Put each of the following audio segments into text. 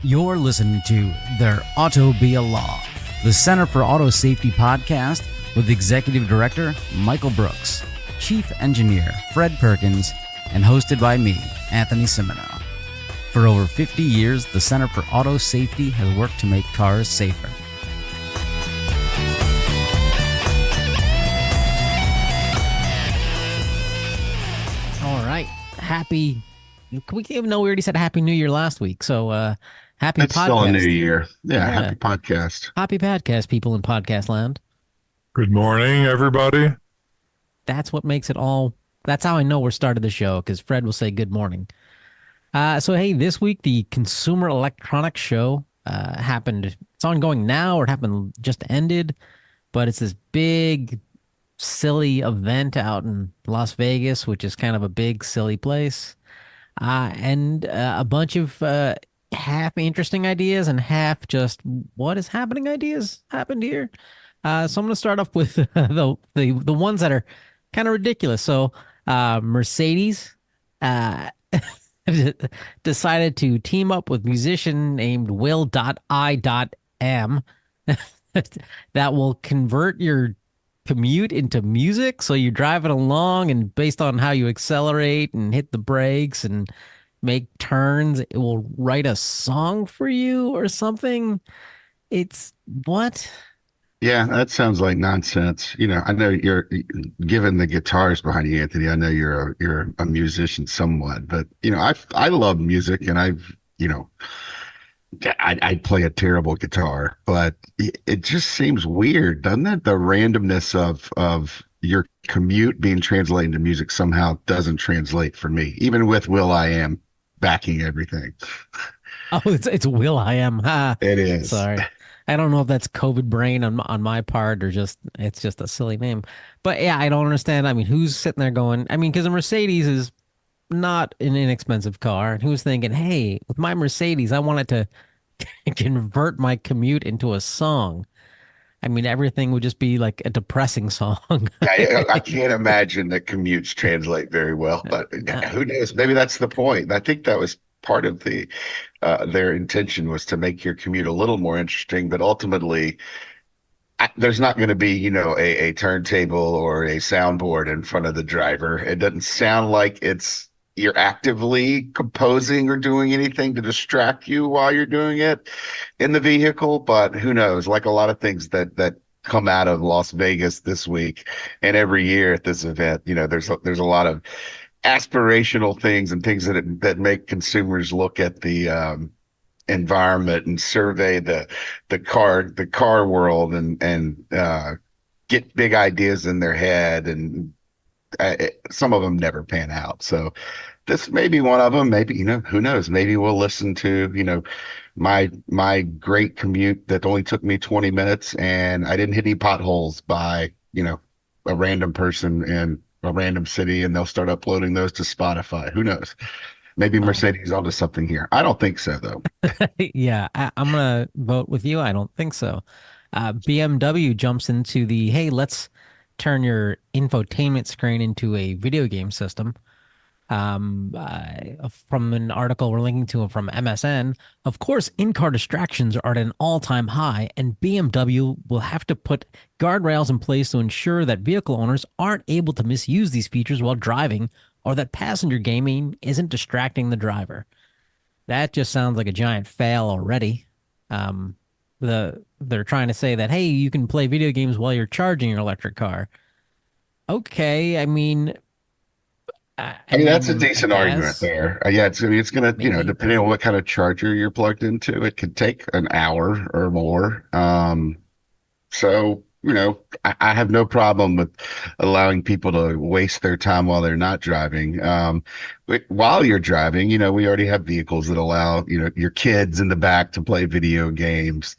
You're listening to There Ought to Be a Law, the Center for Auto Safety podcast with Executive Director Michael Brooks, Chief Engineer Fred Perkins, and hosted by me, Anthony Cimino. For over 50 years, the Center for Auto Safety has worked to make cars safer. All right. Happy... We even know we already said Happy New Year last week, so happy It's podcast. still a new year. Yeah, happy podcast. Happy podcast, people in podcast land. Good morning, everybody. That's what makes it all. That's how I know we're started the show, because Fred will say good morning. So, hey, this week, the Consumer Electronics Show happened. It's ongoing now, or it happened just ended, but it's this big, silly event out in Las Vegas, which is kind of a big, silly place. And a bunch of half interesting ideas and half just what is happening ideas happened here. So I'm going to start off with the ones that are kind of ridiculous. So Mercedes decided to team up with musician named Will.I.M that will convert your commute into music. So you're driving along, and based on how you accelerate and hit the brakes and make turns, it will write a song for you or something. It's what? Yeah, that sounds like nonsense. You know, I know given the guitars behind you, Anthony. I know you're a musician somewhat, but you know, I love music, and I play a terrible guitar, but it just seems weird, doesn't it? The randomness of your commute being translated to music somehow doesn't translate for me, even with Will.I.am backing everything. Oh, it's Will.I.am. It is. Sorry. I don't know if that's COVID brain on my part, or it's just a silly name. But yeah, I don't understand. I mean, who's sitting there going, I mean, because a Mercedes is not an inexpensive car. And who's thinking, hey, with my Mercedes, I wanted to convert my commute into a song. I mean, everything would just be like a depressing song. I can't imagine that commutes translate very well, but who knows? Maybe that's the point. I think that was part of their intention, was to make your commute a little more interesting, but ultimately there's not going to be, a turntable or a soundboard in front of the driver. It doesn't sound like you're actively composing or doing anything to distract you while you're doing it in the vehicle, but who knows? Like a lot of things that come out of Las Vegas this week and every year at this event, there's a lot of aspirational things and things that make consumers look at the environment and survey the car world and get big ideas in their head, and some of them never pan out. So this may be one of them. Maybe, who knows? Maybe we'll listen to, my great commute that only took me 20 minutes and I didn't hit any potholes by, a random person in a random city, and they'll start uploading those to Spotify. Who knows? Maybe Mercedes onto something here. I don't think so, though. Yeah, I'm going to vote with you. I don't think so. BMW jumps into the, hey, let's turn your infotainment screen into a video game system. From an article we're linking to from MSN, of course, in-car distractions are at an all-time high, and BMW will have to put guardrails in place to ensure that vehicle owners aren't able to misuse these features while driving, or that passenger gaming isn't distracting the driver. That just sounds like a giant fail already. They're trying to say that, hey, you can play video games while you're charging your electric car. Okay, I mean, that's a decent argument there. Yeah, it's going to, depending on what kind of charger you're plugged into, it could take an hour or more. So, I have no problem with allowing people to waste their time while they're not driving. While you're driving, we already have vehicles that allow, your kids in the back to play video games.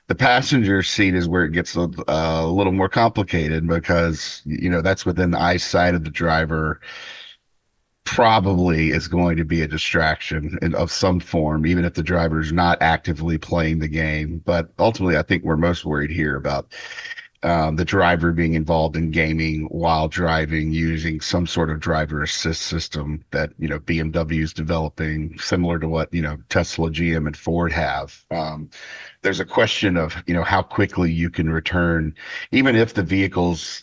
The passenger seat is where it gets a little more complicated, because, that's within the eyesight of the driver. Probably is going to be a distraction of some form, even if the driver's not actively playing the game. But ultimately, I think we're most worried here about the driver being involved in gaming while driving using some sort of driver assist system that, BMW is developing, similar to what, Tesla, GM, and Ford have. There's a question of, how quickly you can return, even if the vehicle's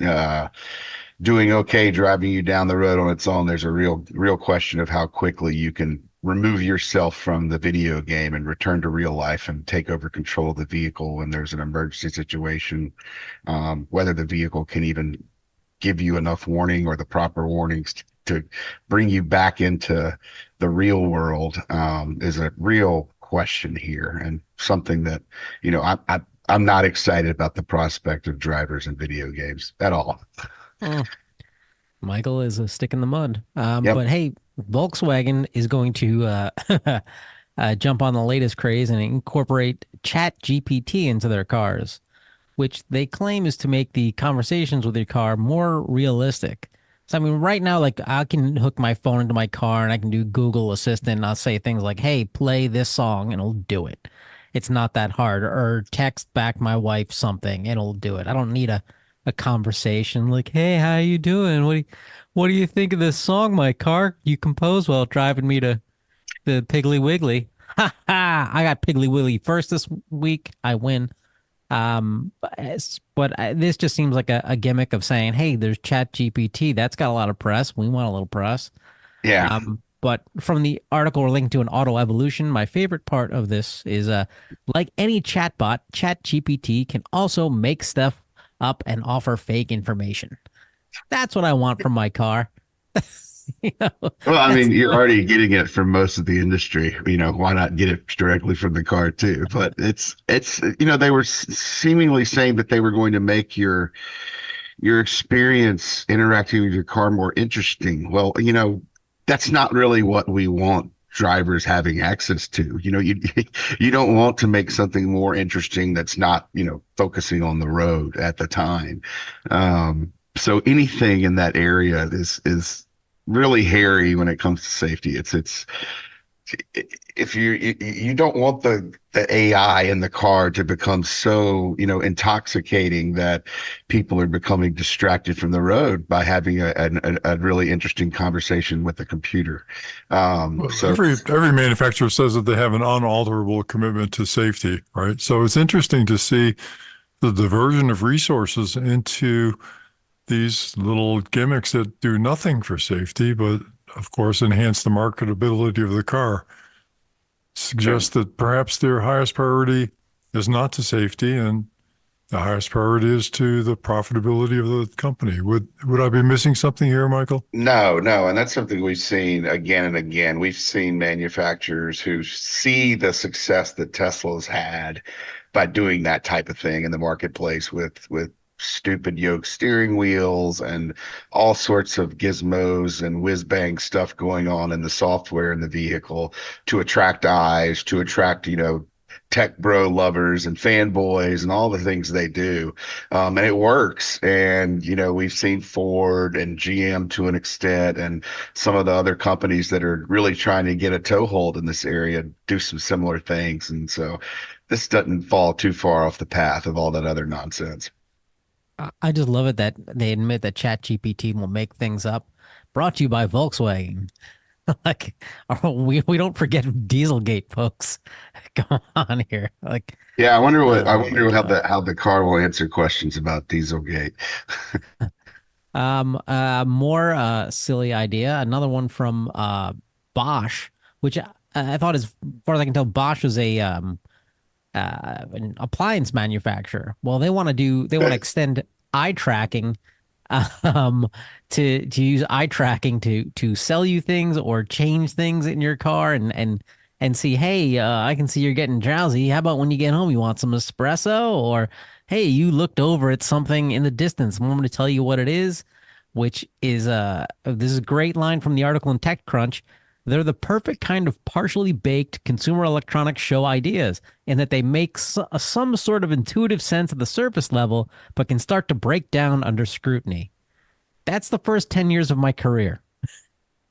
doing okay driving you down the road on its own. There's a real question of how quickly you can remove yourself from the video game and return to real life and take over control of the vehicle when there's an emergency situation. Whether the vehicle can even give you enough warning or the proper warnings to bring you back into the real world, is a real question here, and something that, I'm not excited about the prospect of drivers in video games at all. Mm, Michael is a stick in the mud. Yep. But hey, Volkswagen is going to jump on the latest craze and incorporate Chat GPT into their cars, which they claim is to make the conversations with your car more realistic. So, I mean, right now, like I can hook my phone into my car and I can do Google Assistant and I'll say things like, hey, play this song and it'll do it. It's not that hard. Or text back my wife something, it'll do it. I don't need a conversation like, hey, how you doing? What do you think of this song, my car you composed while driving me to the Piggly Wiggly? Ha ha! I got Piggly Wiggly first this week. I win. This just seems like a gimmick of saying, "Hey, there's Chat GPT. That's got a lot of press. We want a little press." Yeah. But from the article we're linked to an auto evolution, my favorite part of this is, like any chatbot, Chat GPT can also make stuff up and offer fake information. That's what I want from my car. You know, Well, I that's mean, you're already getting it from most of the industry. Why not get it directly from the car too? But they were seemingly saying that they were going to make your experience interacting with your car more interesting. Well, that's not really what we want drivers having access to. You don't want to make something more interesting that's not, focusing on the road at the time. So anything in that area is really hairy when it comes to safety. It's if you don't want the AI in the car to become so, intoxicating that people are becoming distracted from the road by having a really interesting conversation with the computer. Well, So every manufacturer says that they have an unalterable commitment to safety, right? So it's interesting to see the diversion of resources into these little gimmicks that do nothing for safety, but of course enhance the marketability of the car. Suggests that perhaps their highest priority is not to safety and the highest priority is to the profitability of the company. Would I be missing something here, Michael? no, no, and that's something we've seen again and again. We've seen manufacturers who see the success that Tesla's had by doing that type of thing in the marketplace with stupid yoke steering wheels and all sorts of gizmos and whiz bang stuff going on in the software in the vehicle to attract eyes, to attract, tech bro lovers and fanboys and all the things they do. And it works. And, we've seen Ford and GM to an extent and some of the other companies that are really trying to get a toehold in this area do some similar things. And so this doesn't fall too far off the path of all that other nonsense. I just love it that they admit that Chat GPT will make things up. Brought to you by Volkswagen. Like, we don't forget Dieselgate, folks. Come on here. Like, Yeah, I oh my wonder God. how the car will answer questions about Dieselgate. More silly idea. Another one from Bosch, which I thought, as far as I can tell, Bosch is an appliance manufacturer. Well, they want to extend eye tracking, um, to use eye tracking to sell you things or change things in your car and see, hey, I can see you're getting drowsy. How about when you get home, you want some espresso? Or hey, you looked over at something in the distance. Want me to tell you what it is? Which is this is a great line from the article in TechCrunch. They're the perfect kind of partially baked consumer electronics show ideas in that they make some sort of intuitive sense at the surface level, but can start to break down under scrutiny. That's the first 10 years of my career.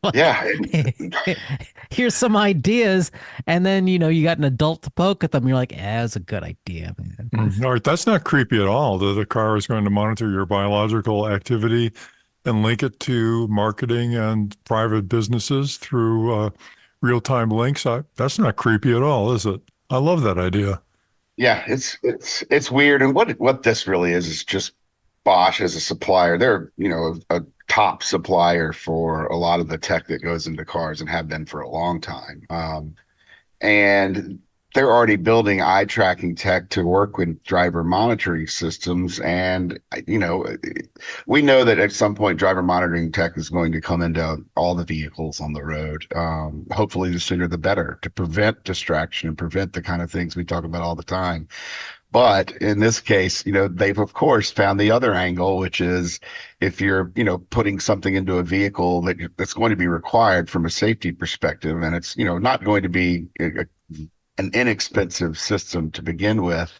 Like, Yeah, here's some ideas, and then you got an adult to poke at them. You're like, that's a good idea, man. All right, that's not creepy at all. The car is going to monitor your biological activity and link it to marketing and private businesses through real-time links. That's not creepy at all, is it? I love that idea. yeah, it's weird. And what this really is just Bosch as a supplier. They're, a top supplier for a lot of the tech that goes into cars and have been for a long time. And they're already building eye tracking tech to work with driver monitoring systems. And, we know that at some point, driver monitoring tech is going to come into all the vehicles on the road. Hopefully, the sooner the better to prevent distraction and prevent the kind of things we talk about all the time. But in this case, they've of course found the other angle, which is if you're, putting something into a vehicle that's going to be required from a safety perspective, and it's, not going to be an inexpensive system to begin with,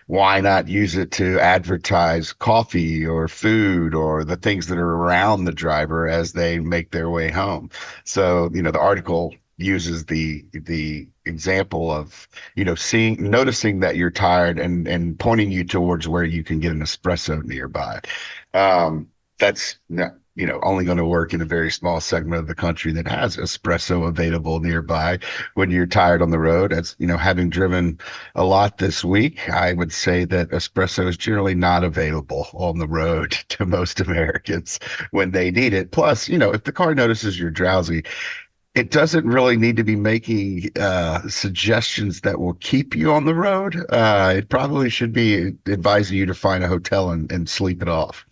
why not use it to advertise coffee or food or the things that are around the driver as they make their way home? So, the article uses the example of, noticing that you're tired and pointing you towards where you can get an espresso nearby. That's not, only going to work in a very small segment of the country that has espresso available nearby when you're tired on the road. As having driven a lot this week, I would say that espresso is generally not available on the road to most Americans when they need it. Plus, if the car notices you're drowsy, it doesn't really need to be making suggestions that will keep you on the road. It probably should be advising you to find a hotel and sleep it off.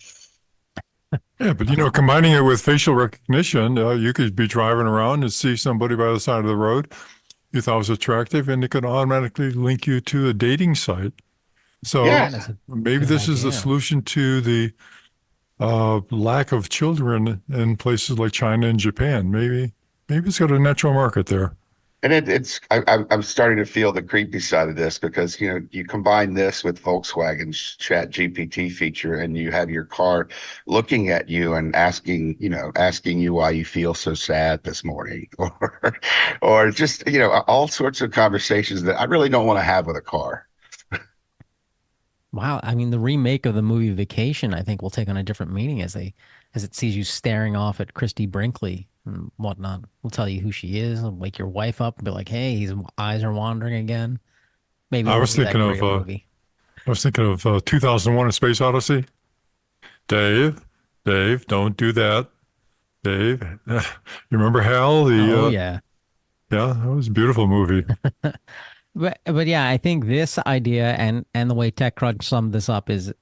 Yeah, but combining it with facial recognition, you could be driving around and see somebody by the side of the road you thought was attractive, and it could automatically link you to a dating site. So Yeah, That is a maybe good this is the idea. solution to the lack of children in places like China and Japan. Maybe it's got a natural market there. and I'm starting to feel the creepy side of this because you combine this with Volkswagen's Chat GPT feature, and you have your car looking at you and asking you why you feel so sad this morning, or just all sorts of conversations that I really don't want to have with a car. Wow, I mean, the remake of the movie Vacation, I think, will take on a different meaning as it sees you staring off at Christy Brinkley and whatnot. Will tell you who she is, and wake your wife up and be like, "Hey, his eyes are wandering again." Maybe it I won't was be that thinking great of a uh, movie. I was thinking of 2001: A Space Odyssey. Dave, Dave, don't do that. Dave, you remember Hal? Oh yeah, Yeah, that was a beautiful movie. but yeah, I think this idea and the way TechCrunch summed this up is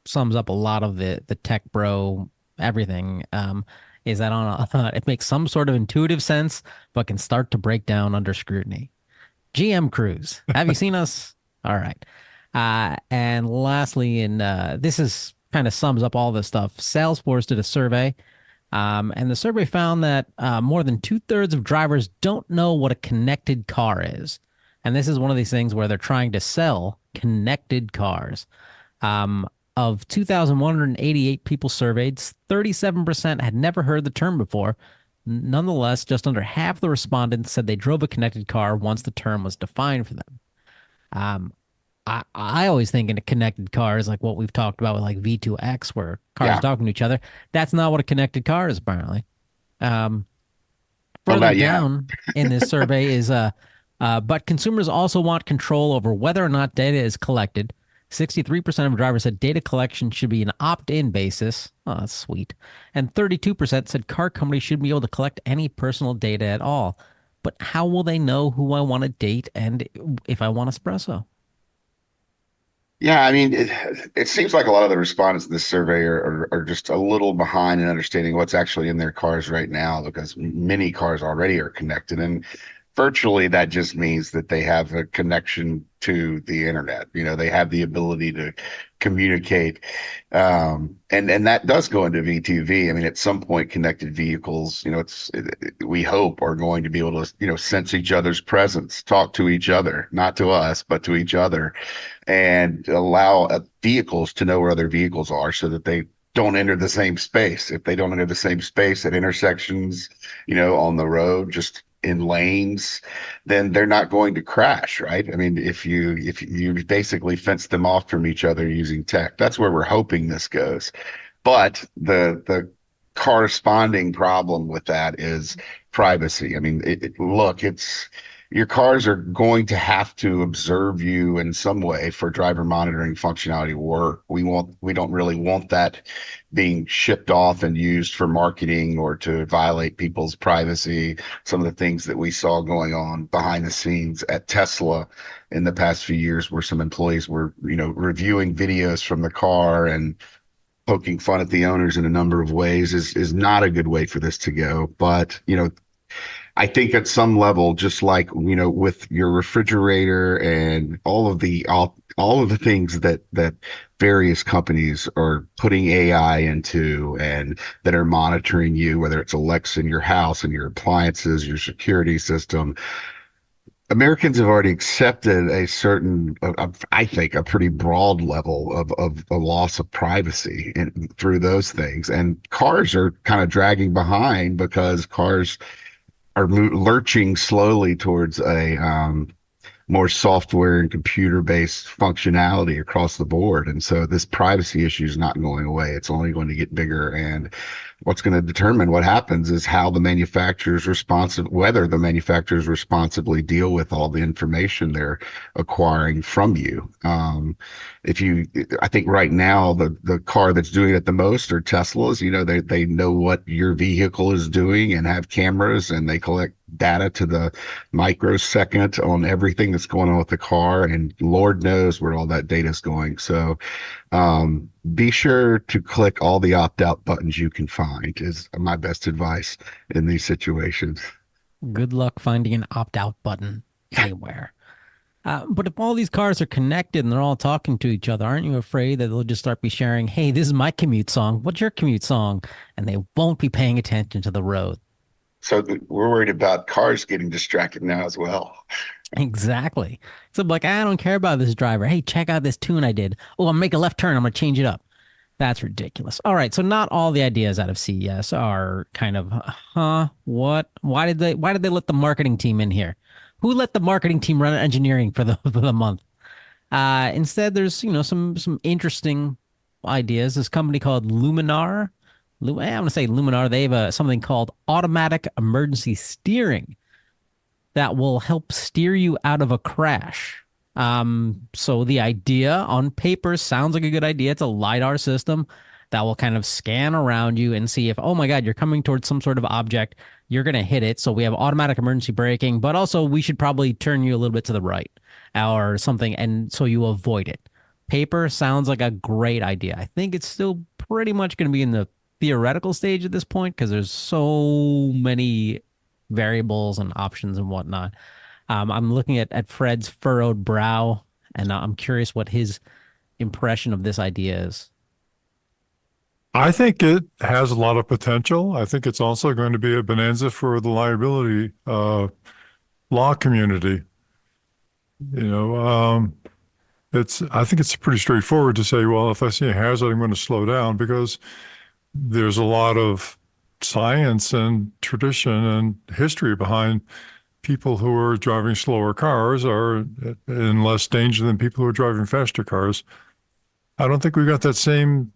sums up a lot of the tech bro everything. Is that on it makes some sort of intuitive sense, but can start to break down under scrutiny. GM Cruise. Have you seen us? All right. And lastly, this is kind of sums up all this stuff. Salesforce did a survey, and the survey found that more than 2/3 of drivers don't know what a connected car is. And this is one of these things where they're trying to sell connected cars. Um, of 2,188 people surveyed, 37% had never heard the term before. Nonetheless, just under half the respondents said they drove a connected car once the term was defined for them. Um, I always think in a connected car is like what we've talked about with like V2X, where cars are Yeah, talking to each other. That's not what a connected car is, apparently. Um, well, Further not yet. down in this survey is but consumers also want control over whether or not data is collected. 63% of drivers said data collection should be an opt-in basis. Oh, that's sweet. And 32% said car companies should be able to collect any personal data at all. But how will they know who I want to date and if I want espresso? Yeah, I mean, it seems like a lot of the respondents in this survey are just a little behind in understanding what's actually in their cars right now because many cars already are connected. And virtually that just means that they have a connection to the internet. They have the ability to communicate. And that does go into V2V. I mean, at some point, connected vehicles, we hope are going to be able to, sense each other's presence, talk to each other, not to us, but to each other, and allow vehicles to know where other vehicles are so that they don't enter the same space. If they don't enter the same space at intersections, on the road, just in lanes, then they're not going to crash, right? I mean, if you basically fence them off from each other using tech, that's where we're hoping this goes. But the corresponding problem with that is privacy. I mean, look, it's your cars are going to have to observe you in some way for driver monitoring functionality to work. We don't really want that being shipped off and used for marketing or to violate people's privacy. Some of the things that we saw going on behind the scenes at Tesla in the past few years, where some employees were, reviewing videos from the car and poking fun at the owners in a number of ways, is not a good way for this to go. But, I think at some level, just like, with your refrigerator and all of the things that various companies are putting AI into and that are monitoring you, whether it's Alexa in your house and your appliances, your security system, Americans have already accepted a certain, I think, a pretty broad level of a loss of privacy through those things. And cars are kind of dragging behind because cars are lurching slowly towards a more software and computer based functionality across the board. And so this privacy issue is not going away. It's only going to get bigger. And what's going to determine what happens is how the manufacturers whether the manufacturers responsibly deal with all the information they're acquiring from you. I think right now the car that's doing it the most are Teslas. They know what your vehicle is doing and have cameras, and they collect data to the microsecond on everything that's going on with the car, and Lord knows where all that data is going. So be sure to click all the opt-out buttons you can find is my best advice in these situations. Good luck finding an opt-out button anywhere. But if all these cars are connected and they're all talking to each other, aren't you afraid that they'll just start be sharing, hey, this is my commute song. What's your commute song? And they won't be paying attention to the road. So we're worried about cars getting distracted now as well. Exactly. So I'm like, I don't care about this driver. Hey, check out this tune I did. Oh, I'm make a left turn. I'm gonna change it up. That's ridiculous. All right, so not all the ideas out of CES are kind of, what? Why did they let the marketing team in here? Who let the marketing team run engineering for the for the month? Instead, there's some interesting ideas. This company called Luminar. I'm gonna say Luminar. They have something called automatic emergency steering that will help steer you out of a crash. So the idea on paper sounds like a good idea. It's a LiDAR system that will kind of scan around you and see if, oh my God, you're coming towards some sort of object, you're going to hit it. So we have automatic emergency braking, but also we should probably turn you a little bit to the right or something, and so you avoid it. Paper sounds like a great idea. I think it's still pretty much going to be in the theoretical stage at this point because there's so many variables and options and whatnot. I'm looking at Fred's furrowed brow, and I'm curious what his impression of this idea is. I think it has a lot of potential. I think it's also going to be a bonanza for the liability law community. You know, I think it's pretty straightforward to say, well, if I see a hazard, I'm going to slow down because there's a lot of science and tradition and history behind people who are driving slower cars are in less danger than people who are driving faster cars. I don't think we've got that same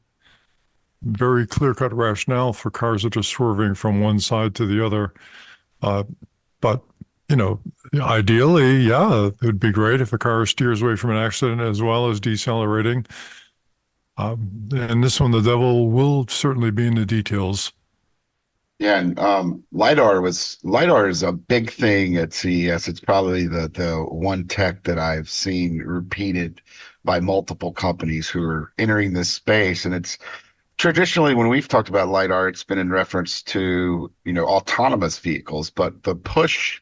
very clear-cut rationale for cars that are swerving from one side to the other. But, ideally, yeah, it would be great if a car steers away from an accident as well as decelerating. And this one, the devil will certainly be in the details. Yeah, and LiDAR is a big thing at CES. It's probably the one tech that I've seen repeated by multiple companies who are entering this space. And it's traditionally, when we've talked about LiDAR, it's been in reference to, autonomous vehicles, but the push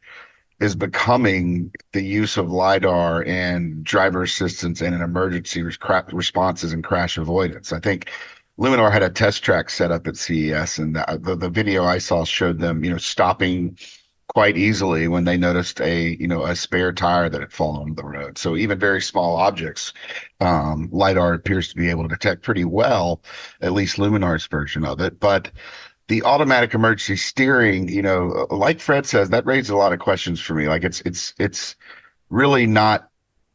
is becoming the use of LiDAR and driver assistance and in emergency responses and crash avoidance. I think Luminar had a test track set up at CES, and the video I saw showed them, stopping quite easily when they noticed a spare tire that had fallen on the road. So even very small objects, LiDAR appears to be able to detect pretty well, at least Luminar's version of it. But the automatic emergency steering, like Fred says, that raises a lot of questions for me. Like it's really not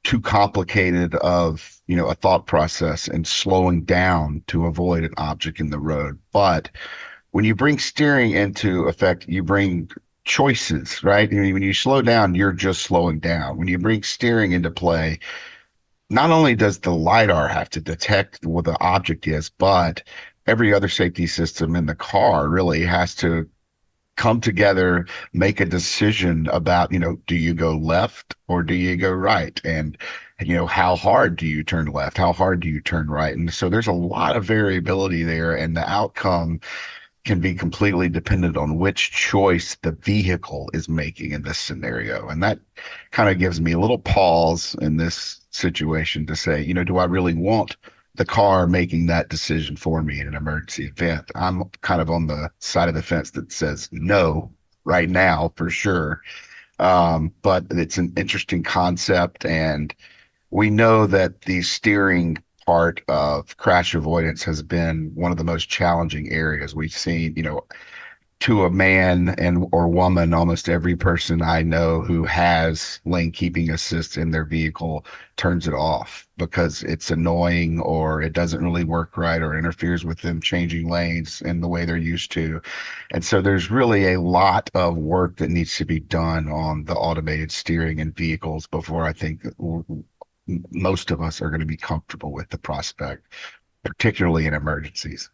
too complicated of, a thought process and slowing down to avoid an object in the road. But when you bring steering into effect, you bring choices, right? I mean, when you slow down, you're just slowing down. When you bring steering into play, not only does the LiDAR have to detect what the object is, but every other safety system in the car really has to come together, make a decision about, do you go left or do you go right? And, how hard do you turn left? How hard do you turn right? And so there's a lot of variability there, and the outcome can be completely dependent on which choice the vehicle is making in this scenario. And that kind of gives me a little pause in this situation to say, do I really want the car making that decision for me in an emergency event? I'm kind of on the side of the fence that says no right now for sure. But it's an interesting concept, and we know that the steering part of crash avoidance has been one of the most challenging areas we've seen, to a man and or woman, almost every person I know who has lane keeping assist in their vehicle turns it off because it's annoying or it doesn't really work right or interferes with them changing lanes in the way they're used to. And so there's really a lot of work that needs to be done on the automated steering in vehicles before I think most of us are going to be comfortable with the prospect, particularly in emergencies.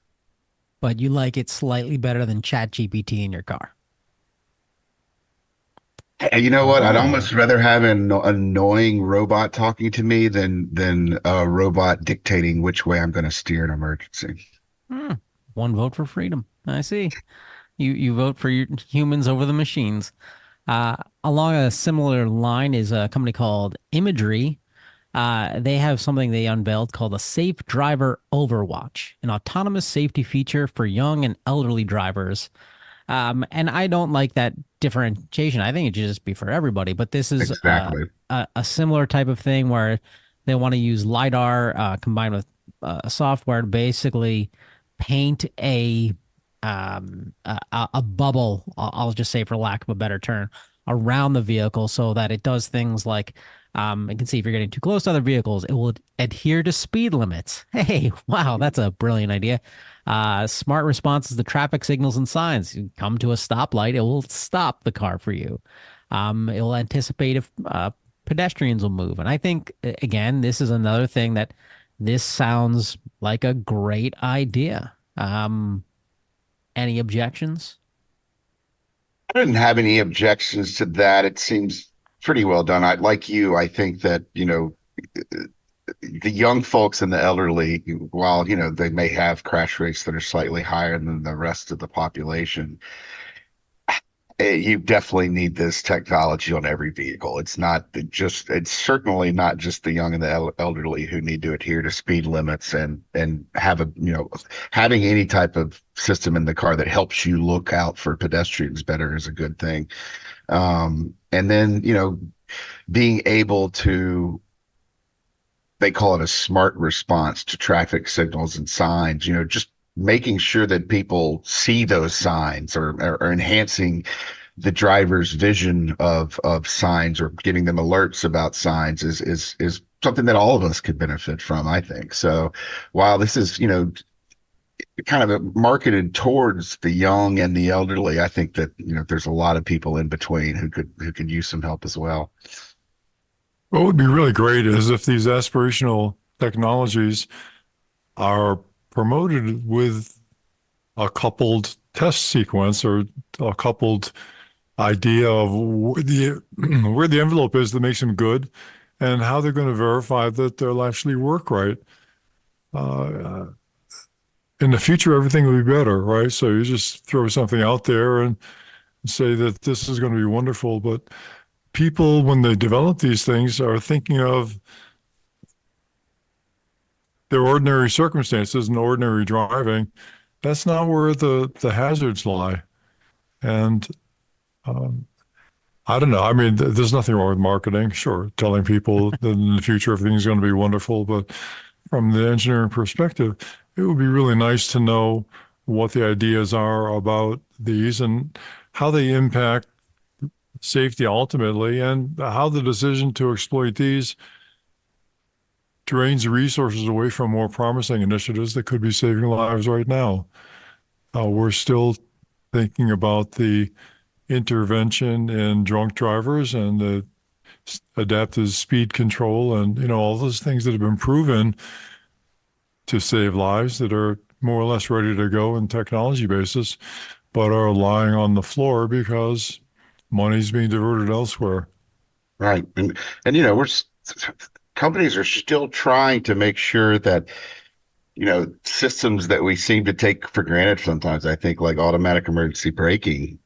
But you like it slightly better than ChatGPT in your car. Hey, you know what? I'd Oh. almost rather have an annoying robot talking to me than a robot dictating which way I'm going to steer an emergency. Hmm. One vote for freedom. I see. You vote for your humans over the machines. Along a similar line is a company called Imagery. They have something they unveiled called a Safe Driver Overwatch, an autonomous safety feature for young and elderly drivers. And I don't like that differentiation. I think it should just be for everybody. But this is Exactly. a similar type of thing where they want to use LiDAR combined with software to basically paint a bubble. I'll just say, for lack of a better term, around the vehicle so that it does things like it can see if you're getting too close to other vehicles. It will adhere to speed limits. Hey, wow, that's a brilliant idea. Smart responses to traffic signals and signs. You come to a stoplight, it will stop the car for you. It will anticipate if pedestrians will move. And I think, again, this is another thing that this sounds like a great idea. Any objections? I didn't have any objections to that. It seems pretty well done. Like you, I think that, the young folks and the elderly, while, they may have crash rates that are slightly higher than the rest of the population, you definitely need this technology on every vehicle. It's certainly not just the young and the elderly who need to adhere to speed limits and have having any type of system in the car that helps you look out for pedestrians better is a good thing. And then, being able to, they call it a smart response to traffic signals and signs, just making sure that people see those signs or enhancing the driver's vision of signs or giving them alerts about signs is something that all of us could benefit from, I think. So while this is, kind of marketed towards the young and the elderly, I think that, there's a lot of people in between who could use some help as well. What would be really great is if these aspirational technologies are promoted with a coupled test sequence or a coupled idea of where the envelope is that makes them good and how they're going to verify that they'll actually work right. Uh, in the future, everything will be better, right? So you just throw something out there and say that this is going to be wonderful. But people, when they develop these things, are thinking of their ordinary circumstances and ordinary driving. That's not where the hazards lie. And um, I don't know. I mean, there's nothing wrong with marketing. Sure, telling people that in the future everything's going to be wonderful, but from the engineering perspective, it would be really nice to know what the ideas are about these and how they impact safety ultimately, and how the decision to exploit these drains resources away from more promising initiatives that could be saving lives right now. We're still thinking about the intervention in drunk drivers and the adaptive speed control and all those things that have been proven to save lives that are more or less ready to go in technology basis, but are lying on the floor because money's being diverted elsewhere. Right. And companies are still trying to make sure that systems that we seem to take for granted sometimes, I think, like automatic emergency braking,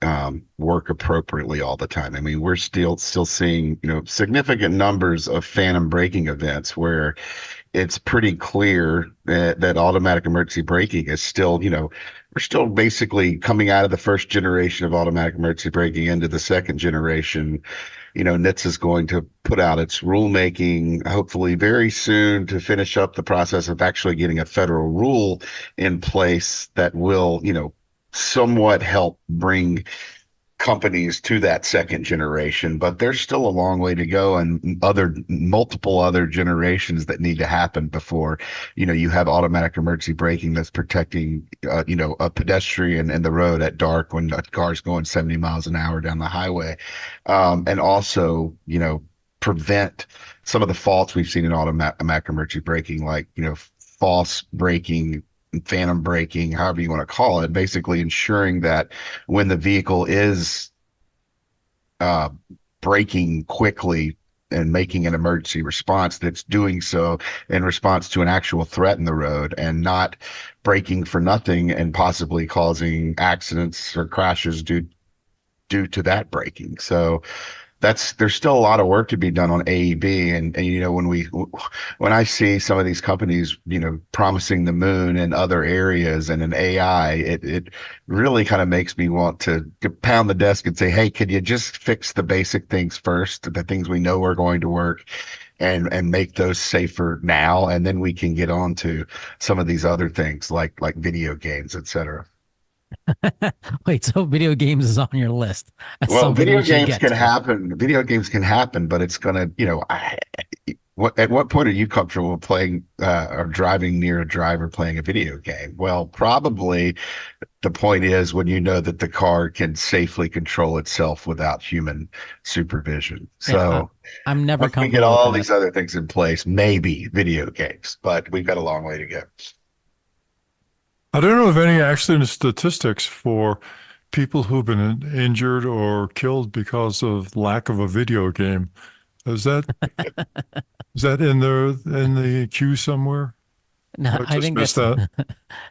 work appropriately all the time. I mean, we're still seeing, significant numbers of phantom braking events where it's pretty clear that automatic emergency braking is still, we're still basically coming out of the first generation of automatic emergency braking into the second generation. NHTSA is going to put out its rulemaking hopefully very soon to finish up the process of actually getting a federal rule in place that will, somewhat help bring companies to that second generation, but there's still a long way to go and multiple other generations that need to happen before, you have automatic emergency braking that's protecting, a pedestrian in the road at dark when a car's going 70 miles an hour down the highway. And also, prevent some of the faults we've seen in automatic emergency braking, like, false braking, phantom braking, however you want to call it, basically ensuring that when the vehicle is uh, braking quickly and making an emergency response, that's doing so in response to an actual threat in the road and not braking for nothing and possibly causing accidents or crashes due to that braking. So there's still a lot of work to be done on AEB. And when I see some of these companies, promising the moon and other areas and an AI, it really kind of makes me want to pound the desk and say, hey, could you just fix the basic things first, the things we know are going to work, and make those safer now, and then we can get on to some of these other things like video games, et cetera. Wait, so video games is on your list. That's Well, something we should get to. Video games can happen, but it's gonna, at what point are you comfortable playing or driving near a driver playing a video game? Well, probably the point is when you know that the car can safely control itself without human supervision. Yeah, So I'm never once we get comfortable with all that. these other things in place, maybe video games, but we've got a long way to go. I don't know of any accident statistics for people who've been injured or killed because of lack of a video game. Is that is that in the queue somewhere? No, I I just think missed that's that.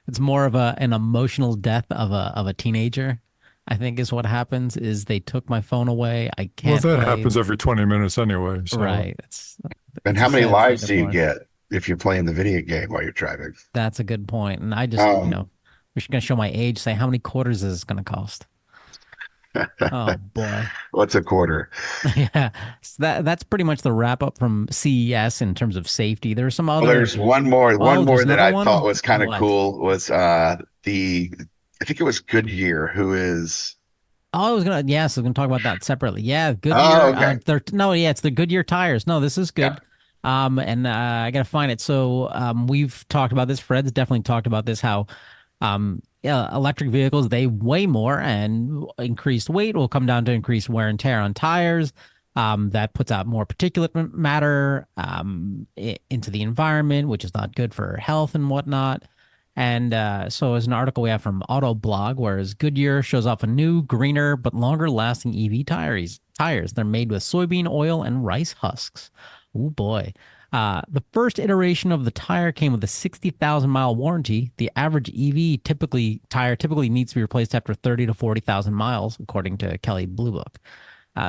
it's more of an emotional death of a teenager. I think is what happens is they took my phone away. I Well, can't that play. happens every 20 minutes anyway. So Right. And It's a how many sad state lives of do you affairs. get if you're playing the video game while you're driving? That's a good point. And I just, Um, we're just gonna show my age, say how many quarters is this gonna cost? Oh boy. what's a quarter? Yeah. So that's pretty much the wrap up from CES in terms of safety. There's some Well, other there's one oh, more there's that another I thought one? was kind of What? cool was the I think it was Goodyear who is Oh, I was gonna talk about that separately. Yeah, oh Goodyear. okay. No, yeah, it's the Goodyear tires. No, this is Yeah. good. And I gotta find it. So, we've talked about this. Fred's definitely talked about this. How, yeah, electric vehicles they weigh more, and increased weight will come down to increased wear and tear on tires. That puts out more particulate matter, into the environment, which is not good for health and whatnot. And so, as an article we have from Autoblog, whereas Goodyear shows off a new, greener, but longer lasting EV tires. They're made with soybean oil and rice husks. Oh boy. The first iteration of the tire came with a 60,000 mile warranty. The average EV typically needs to be replaced after 30 to 40,000 miles, according to Kelly Blue Book.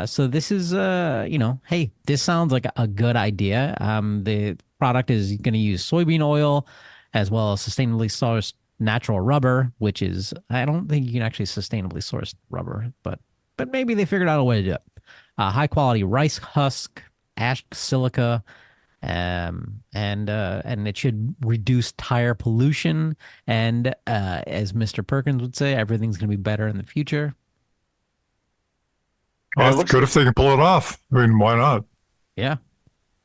So this is, hey, this sounds like a good idea. The product is going to use soybean oil as well as sustainably sourced natural rubber, which is, I don't think you can actually sustainably source rubber, but maybe they figured out a way to do it. high quality rice husk, ash silica, and it should reduce tire pollution. And as Mr. Perkins would say, everything's going to be better in the future. And Well, it it's looks good if they can pull it off. I mean, why not? Yeah.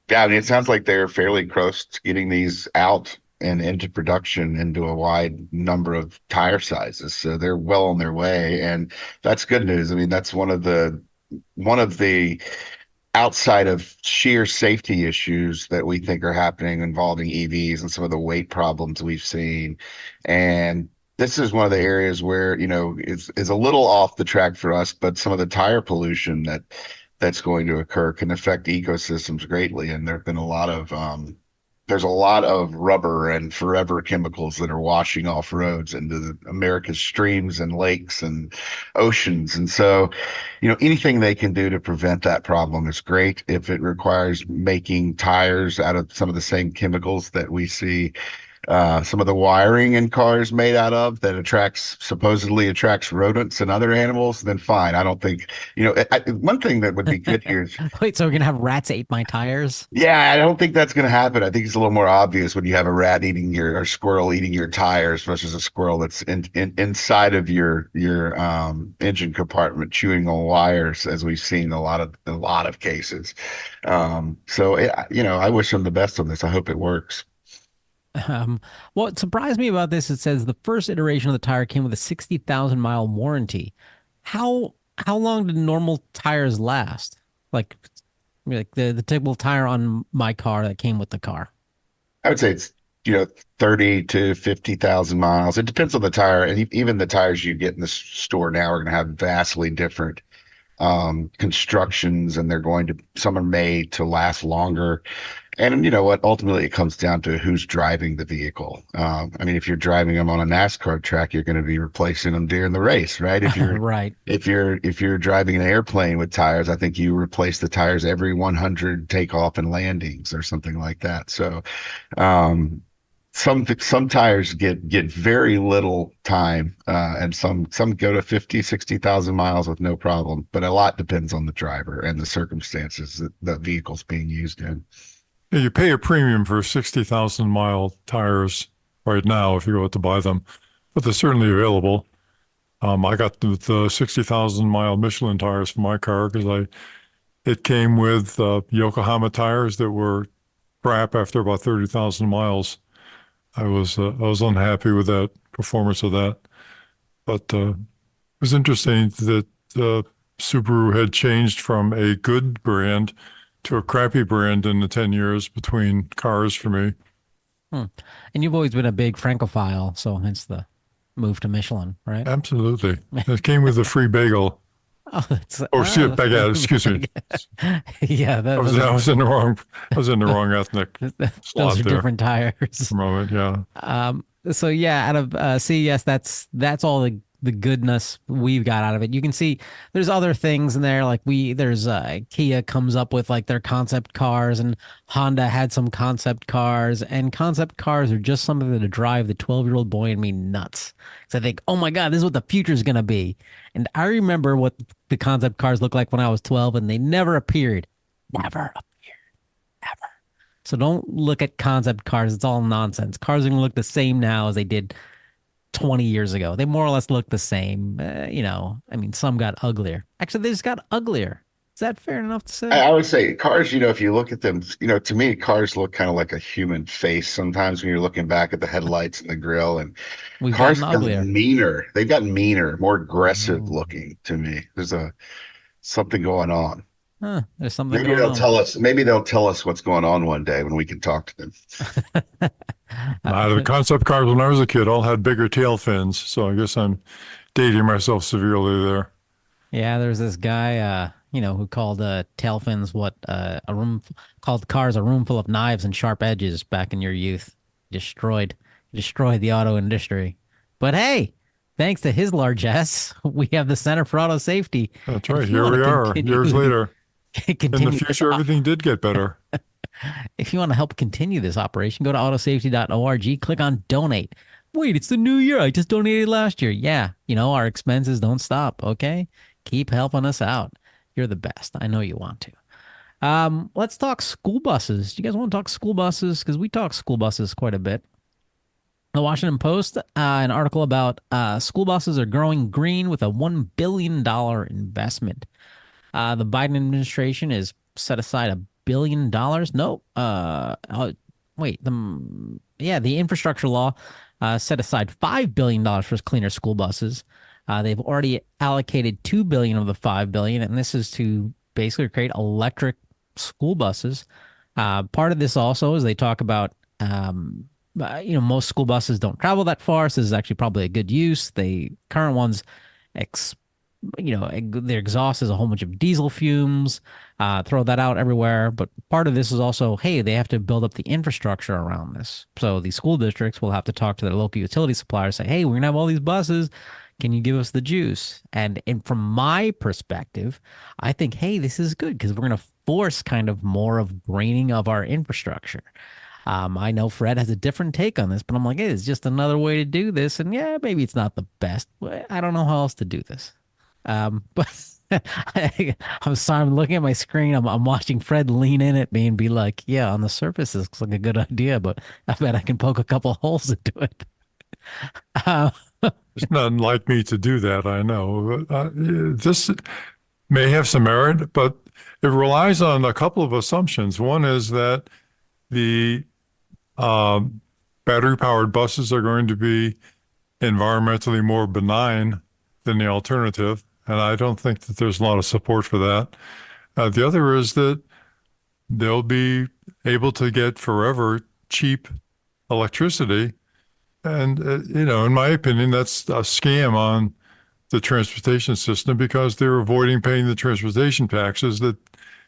Yeah, I mean, it sounds like they're fairly close to getting these out and into production into a wide number of tire sizes. So they're well on their way, and that's good news. I mean, that's one of the outside of sheer safety issues that we think are happening involving EVs and some of the weight problems we've seen. And this is one of the areas where, is a little off the track for us, but some of the tire pollution that's going to occur can affect ecosystems greatly. And there've been there's a lot of rubber and forever chemicals that are washing off roads into America's streams and lakes and oceans. And so, anything they can do to prevent that problem is great. If it requires making tires out of some of the same chemicals that we see some of the wiring in cars made out of that supposedly attracts rodents and other animals, then fine. I don't think, one thing that would be good here is, Wait, so we're gonna have rats ate my tires? yeah, I don't think that's going to happen. I think it's a little more obvious when you have a rat eating or squirrel eating your tires versus a squirrel that's inside of your engine compartment chewing on wires, as we've seen a lot of cases. So I wish them the best on this. I hope it works. Um, what surprised me about this, it says the first iteration of the tire came with a 60,000 mile warranty. How long did normal tires last? Like the typical tire on my car that came with the car. I would say it's 30 to 50,000 miles. It depends on the tire, and even the tires you get in the store now are going to have vastly different constructions, and some are made to last longer. And you know what? Ultimately, it comes down to who's driving the vehicle. I mean, if you're driving them on a NASCAR track, you're going to be replacing them during the race, right? If you're Right. if you're if you're driving an airplane with tires, I think you replace the tires every 100 takeoff and landings or something like that. So, um, some tires get very little time, and some go to 50, 60,000 miles with no problem. But a lot depends on the driver and the circumstances that the vehicle's being used in. Yeah, you pay a premium for 60,000-mile tires right now if you go out to buy them, but they're certainly available. I got the 60,000-mile Michelin tires for my car because it came with Yokohama tires that were crap after about 30,000 miles. I was unhappy with that performance of that, but it was interesting that Subaru had changed from a good brand to a crappy brand in the 10 years between cars for me. Hmm. And you've always been a big Francophile, so hence the move to Michelin, right? Absolutely. It came with a free bagel. Oh, that's Or baguette, excuse me. yeah, I was, I was in the wrong I was in the wrong ethnic those slot are there different tires. for a moment. Yeah. So yeah, out of CES, that's all the goodness we've got out of it. You can see there's other things in there, like there's Kia comes up with like their concept cars, and Honda had some concept cars, and concept cars are just something to drive the 12-year-old boy and me nuts. So I think, oh my God, this is what the future is gonna be. And I remember what the concept cars looked like when I was 12, and they never appeared. Never appeared. Ever. So don't look at concept cars. It's all nonsense. Cars are going to look the same now as they did 20 years ago. They more or less look the same. I mean, some got uglier. Actually, they just got uglier. Is that fair enough to I, say? I would say cars, if you look at them, to me, cars look kind of like a human face sometimes when you're looking back at the headlights and the grill. And We've cars gotten have uglier. gotten meaner. They've gotten meaner, more aggressive Oh. looking to me. There's something going on. Huh, there's something Maybe going they'll on. tell us. Maybe they'll tell us what's going on one day when we can talk to them. The concept cars when I was a kid all had bigger tail fins, so I guess I'm dating myself severely there. Yeah, there's this guy, who called tail fins called cars a room full of knives and sharp edges back in your youth. Destroyed the auto industry. But hey, thanks to his largesse, we have the Center for Auto Safety. That's And right. if you Here want we to are, years continue later. In the continue this, future, everything did get better. if you want to help continue this operation, go to autosafety.org, click on donate. Wait, it's the new year. I just donated last year. Yeah, our expenses don't stop, okay? Keep helping us out. You're the best. I know you want to. Let's talk school buses. Do you guys want to talk school buses? Because we talk school buses quite a bit. The Washington Post, an article about school buses are growing green with a $1 billion investment. The Biden administration has set aside $1 billion. No, wait, the infrastructure law set aside $5 billion for cleaner school buses. They've already allocated $2 billion of the $5 billion, and this is to basically create electric school buses. Part of this also is they talk about, most school buses don't travel that far, so this is actually probably a good use. The current ones ex their exhaust is a whole bunch of diesel fumes, throw that out everywhere. But part of this is also, hey, they have to build up the infrastructure around this. So the school districts will have to talk to their local utility suppliers, say, hey, we're going to have all these buses. Can you give us the juice? And from my perspective, I think, hey, this is good because we're going to force kind of more of greening of our infrastructure. I know Fred has a different take on this, but I'm like, hey, it's just another way to do this. And yeah, maybe it's not the best, but I don't know how else to do this. But I'm sorry, I'm looking at my screen. I'm watching Fred lean in at me and be like, yeah, on the surface, it looks like a good idea, but I bet I can poke a couple holes into it. Uh, It's not like me to do that, I know. This may have some merit, but it relies on a couple of assumptions. One is that the battery-powered buses are going to be environmentally more benign than the alternative, and I don't think that there's a lot of support for that. The other is that they'll be able to get forever cheap electricity. And, in my opinion, that's a scam on the transportation system because they're avoiding paying the transportation taxes that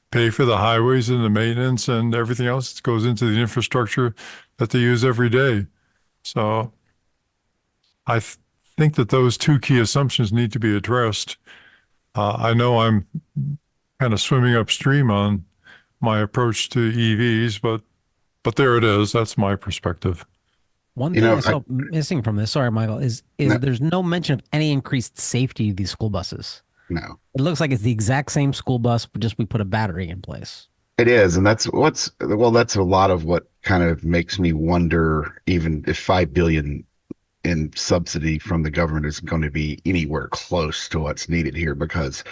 pay for the highways and the maintenance and everything else that goes into the infrastructure that they use every day. So I think that those two key assumptions need to be addressed. I know I'm kind of swimming upstream on my approach to EVs, but there it is. That's my perspective. One You thing know, I I, saw missing from this, sorry, Michael, is no, there's no mention of any increased safety of these school buses. no. It looks like it's the exact same school bus, but just we put a battery in place. It is, and that's a lot of what kind of makes me wonder, even if 5 billion in subsidy from the government is going to be anywhere close to what's needed here. Because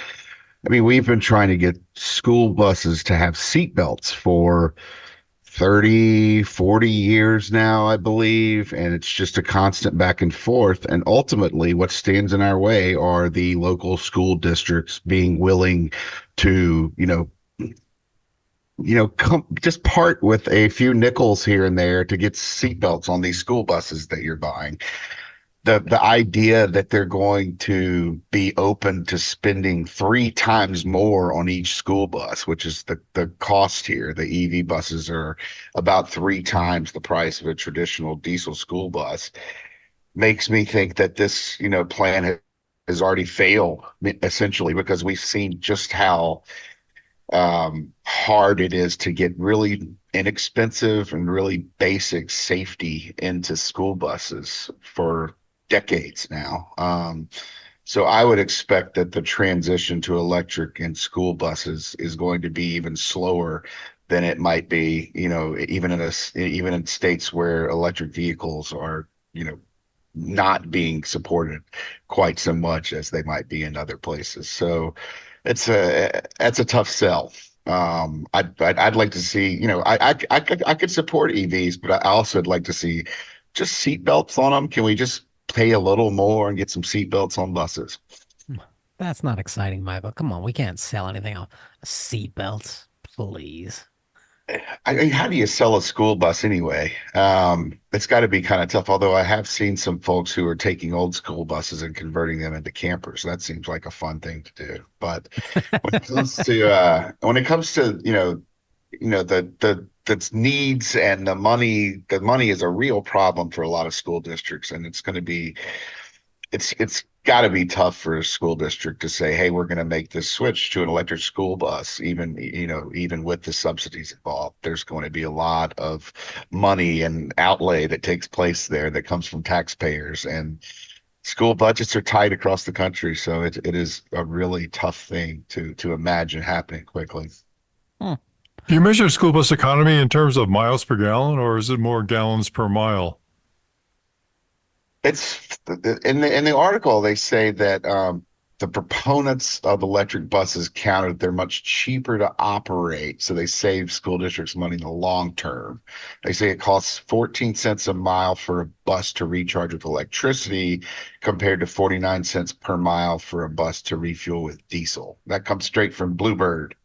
I mean, we've been trying to get school buses to have seat belts for 30, 40 years now, I believe, and it's just a constant back and forth. And ultimately, what stands in our way are the local school districts being willing to, just part with a few nickels here and there to get seatbelts on these school buses that you're buying. The idea that they're going to be open to spending 3 times more on each school bus, which is the cost here. The EV buses are about 3 times the price of a traditional diesel school bus, makes me think that this, plan has already failed essentially, because we've seen just how hard it is to get really inexpensive and really basic safety into school buses for decades now. So I would expect that the transition to electric in school buses is going to be even slower than it might be, even in states where electric vehicles are, not being supported quite so much as they might be in other places. So that's a tough sell. I'd like to see, I could support EVs, but I also would like to see just seat belts on them. Can we just pay a little more and get some seat belts on buses? That's not exciting, Michael. Come on, we can't sell anything off seat belts, please. I mean, how do you sell a school bus anyway? It's got to be kind of tough. Although I have seen some folks who are taking old school buses and converting them into campers. That seems like a fun thing to do. But when it comes to the needs and the money is a real problem for a lot of school districts, and it's got to be tough for a school district to say, hey, we're going to make this switch to an electric school bus. Even with the subsidies involved, there's going to be a lot of money and outlay that takes place there that comes from taxpayers. And School budgets are tight across the country, so it is a really tough thing to imagine happening quickly. Hmm. Do you measure school bus economy in terms of miles per gallon, or is it more gallons per mile? It's in the article they say that the proponents of electric buses counted they're much cheaper to operate, so they save school districts money in the long term. They say it costs 14 cents a mile for a bus to recharge with electricity, compared to 49 cents per mile for a bus to refuel with diesel. That comes straight from Bluebird.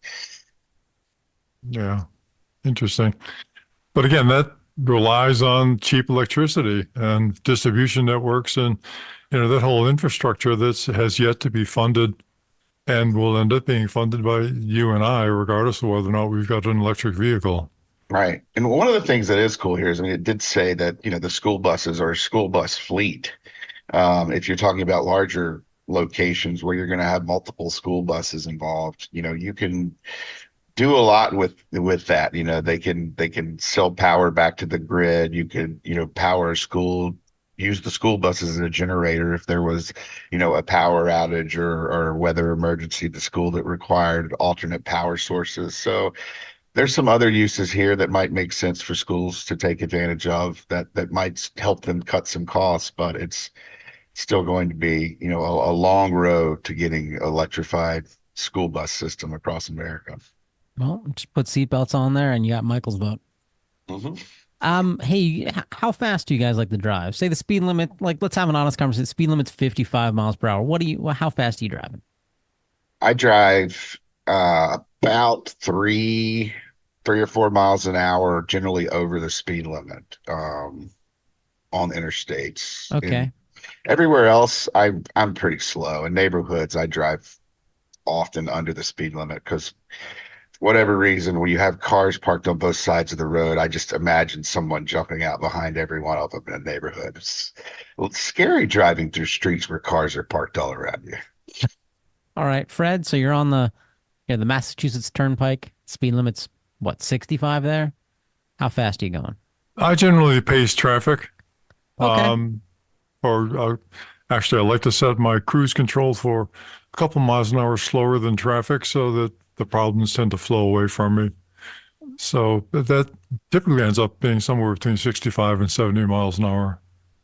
Yeah, interesting. But again, that relies on cheap electricity and distribution networks and that whole infrastructure that has yet to be funded and will end up being funded by you and I, regardless of whether or not we've got an electric vehicle. Right. And one of the things that is cool here is, I mean, it did say that, the school buses are a school bus fleet. If you're talking about larger locations where you're going to have multiple school buses involved, you can do a lot with that. They can sell power back to the grid. You could, power a school, use the school buses as a generator if there was, a power outage or weather emergency at the school that required alternate power sources. So there's some other uses here that might make sense for schools to take advantage of that might help them cut some costs, but it's still going to be, a long road to getting electrified school bus system across America. Well, just put seatbelts on there and you got Michael's vote. Hmm. Hey, how fast do you guys like to drive? Say the speed limit, like let's have an honest conversation. Speed limit's 55 miles per hour. How fast are you driving? I drive about three or 4 miles an hour, generally over the speed limit on interstates. And Okay. everywhere else, I'm pretty slow. In neighborhoods, I drive often under the speed limit because whatever reason, when you have cars parked on both sides of the road, I just imagine someone jumping out behind every one of them in a neighborhood. It's scary driving through streets where cars are parked all around you. All right, Fred. So you're on the Massachusetts Turnpike. Speed limit's what, 65 there? How fast are you going? I generally pace traffic, Okay. um, or actually, I like to set my cruise control for a couple miles an hour slower than traffic so that the problems tend to flow away from me. So that typically ends up being somewhere between 65 and 70 miles an hour.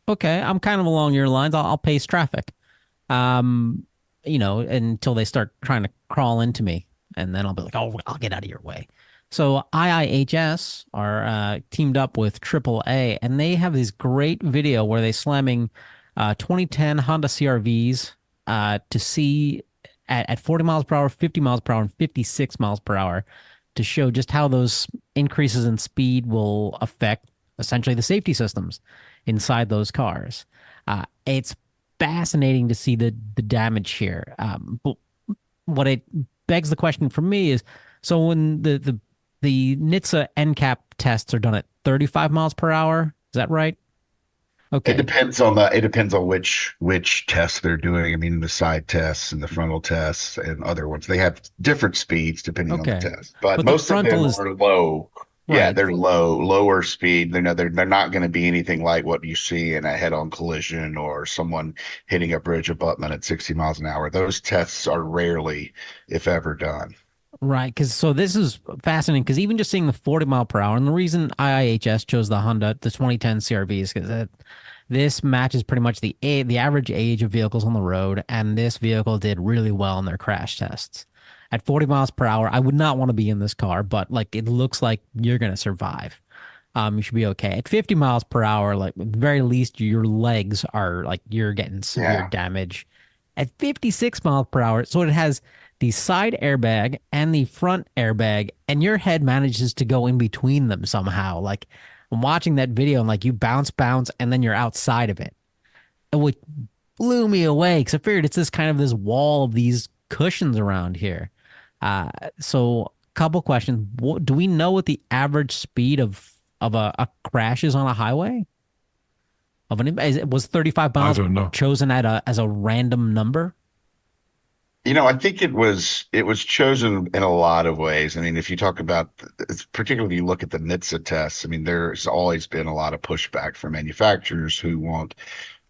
Okay. I'm kind of along your lines. I'll pace traffic. Um, until they start trying to crawl into me, and then I'll be like, "Oh, I'll get out of your way." So IIHS are teamed up with AAA, and they have this great video where they slamming 2010 Honda CRVs to see at 40 miles per hour, 50 miles per hour, and 56 miles per hour to show just how those increases in speed will affect essentially the safety systems inside those cars. It's fascinating to see the damage here. But what it begs the question for me is, so when the NHTSA NCAP tests are done at 35 miles per hour, is that right? It Okay. depends on which tests they're doing. I mean, the side tests and the frontal tests and other ones, they have different speeds depending on the Okay. test. But But the most of frontal them is are low. Yeah, right. they're lower speed. They're not going to be anything like what you see in a head-on collision or someone hitting a bridge abutment at 60 miles an hour. Those tests are rarely, if ever, done. Right, because so this is fascinating because even just seeing the 40 mile per hour, and the reason IIHS chose the Honda, the 2010 CRV is because this matches pretty much the average age of vehicles on the road, and this vehicle did really well in their crash tests. At 40 miles per hour, I would not want to be in this car, but like it looks like you're gonna survive. You should be okay. At 50 miles per hour, like at the very least, your legs are like you're getting severe Yeah. damage. At 56 miles per hour, so it has the side airbag and the front airbag, and your head manages to go in between them somehow. Like I'm watching that video and like you bounce, and then you're outside of it. And what blew me away because I figured it's this wall of these cushions around here. Uh, so couple questions. Do we know what the average speed of a crash is on a highway? Was 35 I miles don't know. chosen as a random number? I think it was chosen in a lot of ways. I mean, if you talk about, particularly if you look at the NHTSA tests, I mean, there's always been a lot of pushback from manufacturers who want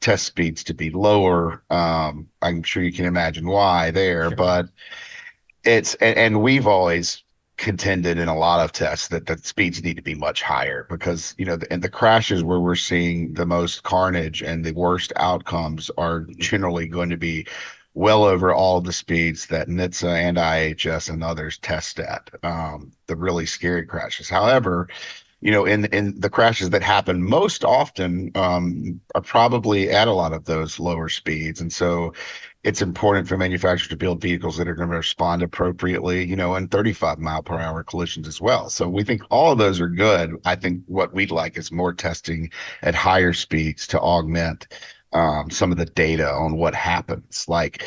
test speeds to be lower. I'm sure you can imagine why there, Sure. but and we've always contended in a lot of tests that the speeds need to be much higher because and the crashes where we're seeing the most carnage and the worst outcomes are generally going to be well over all the speeds that NHTSA and IIHS and others test at, the really scary crashes. However, in the crashes that happen most often, are probably at a lot of those lower speeds. And so it's important for manufacturers to build vehicles that are going to respond appropriately, and 35 mile per hour collisions as well. So we think all of those are good. I think what we'd like is more testing at higher speeds to augment some of the data on what happens, like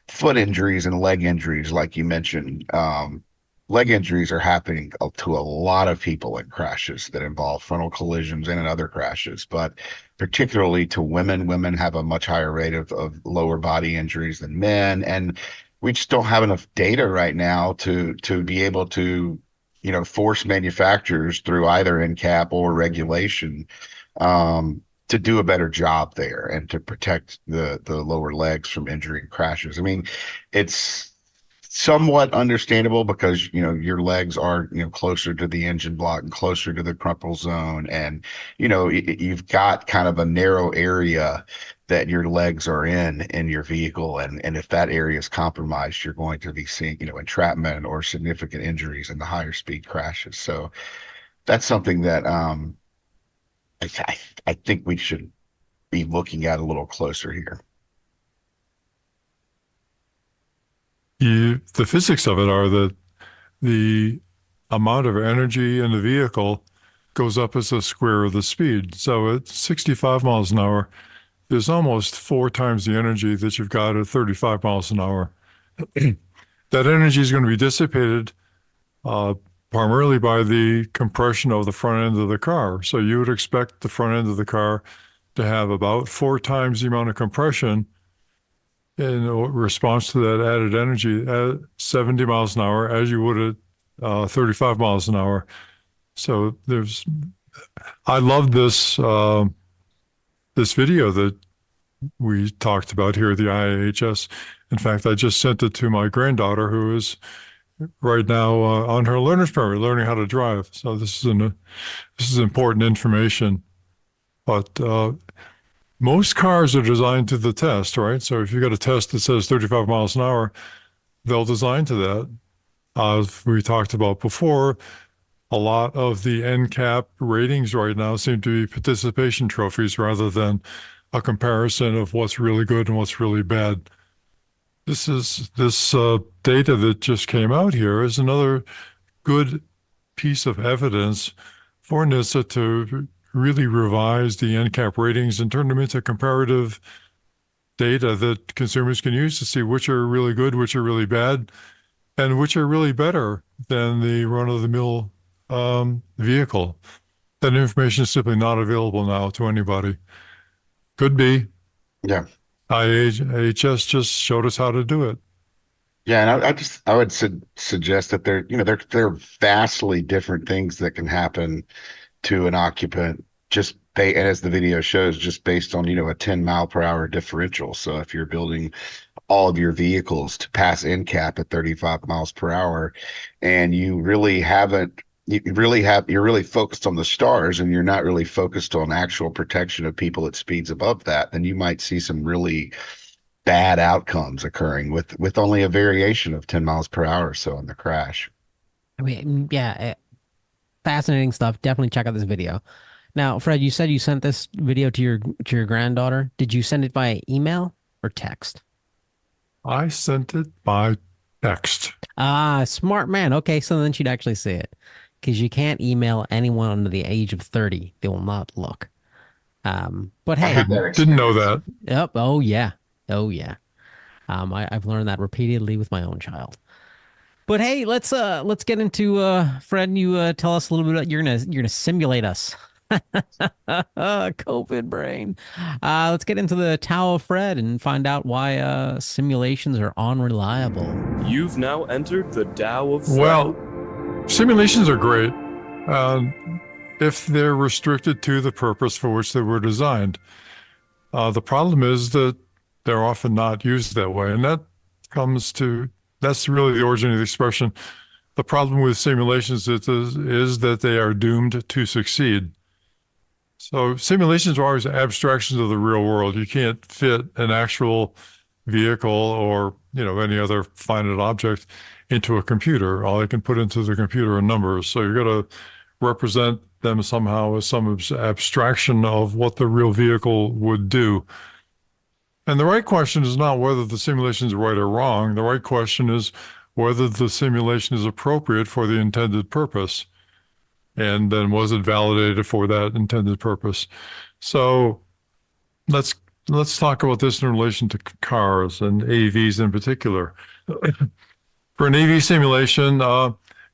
foot injuries and leg injuries, like you mentioned. Leg injuries are happening to a lot of people in crashes that involve frontal collisions and in other crashes, but particularly to women. Women have a much higher rate of lower body injuries than men. And we just don't have enough data right now to be able to, force manufacturers through either NCAP or regulation, to do a better job there and to protect the lower legs from injury and crashes. I mean, it's somewhat understandable because your legs are closer to the engine block and closer to the crumple zone, and you've got kind of a narrow area that your legs are in your vehicle, and if that area is compromised, you're going to be seeing entrapment or significant injuries in the higher speed crashes. So that's something that I think we should be looking at a little closer here. The physics of it are that the amount of energy in the vehicle goes up as a square of the speed. So at 65 miles an hour, there's almost 4 times the energy that you've got at 35 miles an hour. That energy is going to be dissipated primarily by the compression of the front end of the car. So you would expect the front end of the car to have about 4 times the amount of compression in response to that added energy at 70 miles an hour as you would at 35 miles an hour. So I love this video that we talked about here at the IIHS. In fact, I just sent it to my granddaughter, who is right now on her learner's permit, learning how to drive. So this is important information. But most cars are designed to the test, right? So if you've got a test that says 35 miles an hour, they'll design to that. As we talked about before, a lot of the NCAP ratings right now seem to be participation trophies rather than a comparison of what's really good and what's really bad. This data that just came out here is another good piece of evidence for NHTSA to really revise the NCAP ratings and turn them into comparative data that consumers can use to see which are really good, which are really bad, and which are really better than the run-of-the-mill vehicle. That information is simply not available now to anybody. Could be. Yeah. IIHS just showed us how to do it. Yeah, and I would suggest that there are vastly different things that can happen to an occupant and as the video shows, just based on a 10 mile per hour differential. So if you're building all of your vehicles to pass NCAP at 35 miles per hour, and you're really focused on the stars and you're not really focused on actual protection of people at speeds above that, then you might see some really bad outcomes occurring with only a variation of 10 miles per hour or so in the crash. I mean, yeah, fascinating stuff. Definitely check out this video. Now, Fred, you said you sent this video to your granddaughter. Did you send it via email or text? I sent it by text. Ah, smart man. Okay, so then she'd actually see it. Because you can't email anyone under the age of 30. They will not look. But I hey, had that Didn't know experience. that. yep. Oh yeah. Oh yeah. I've learned that repeatedly with my own child. But hey, let's get into Fred. You tell us a little bit. You're gonna simulate us. COVID brain. Let's get into the Tao of Fred and find out why simulations are unreliable. You've now entered the Tao of Fred. Well, simulations are great if they're restricted to the purpose for which they were designed. The problem is that they're often not used that way. And that's really the origin of the expression. The problem with simulations is that they are doomed to succeed. So simulations are always abstractions of the real world. You can't fit an actual vehicle or, any other finite object into a computer. All you can put into the computer are numbers. So you're going to represent them somehow as some abstraction of what the real vehicle would do. And the right question is not whether the simulation is right or wrong. The right question is whether the simulation is appropriate for the intended purpose. And then was it validated for that intended purpose? So let's talk about this in relation to cars and AVs in particular. For an AV simulation,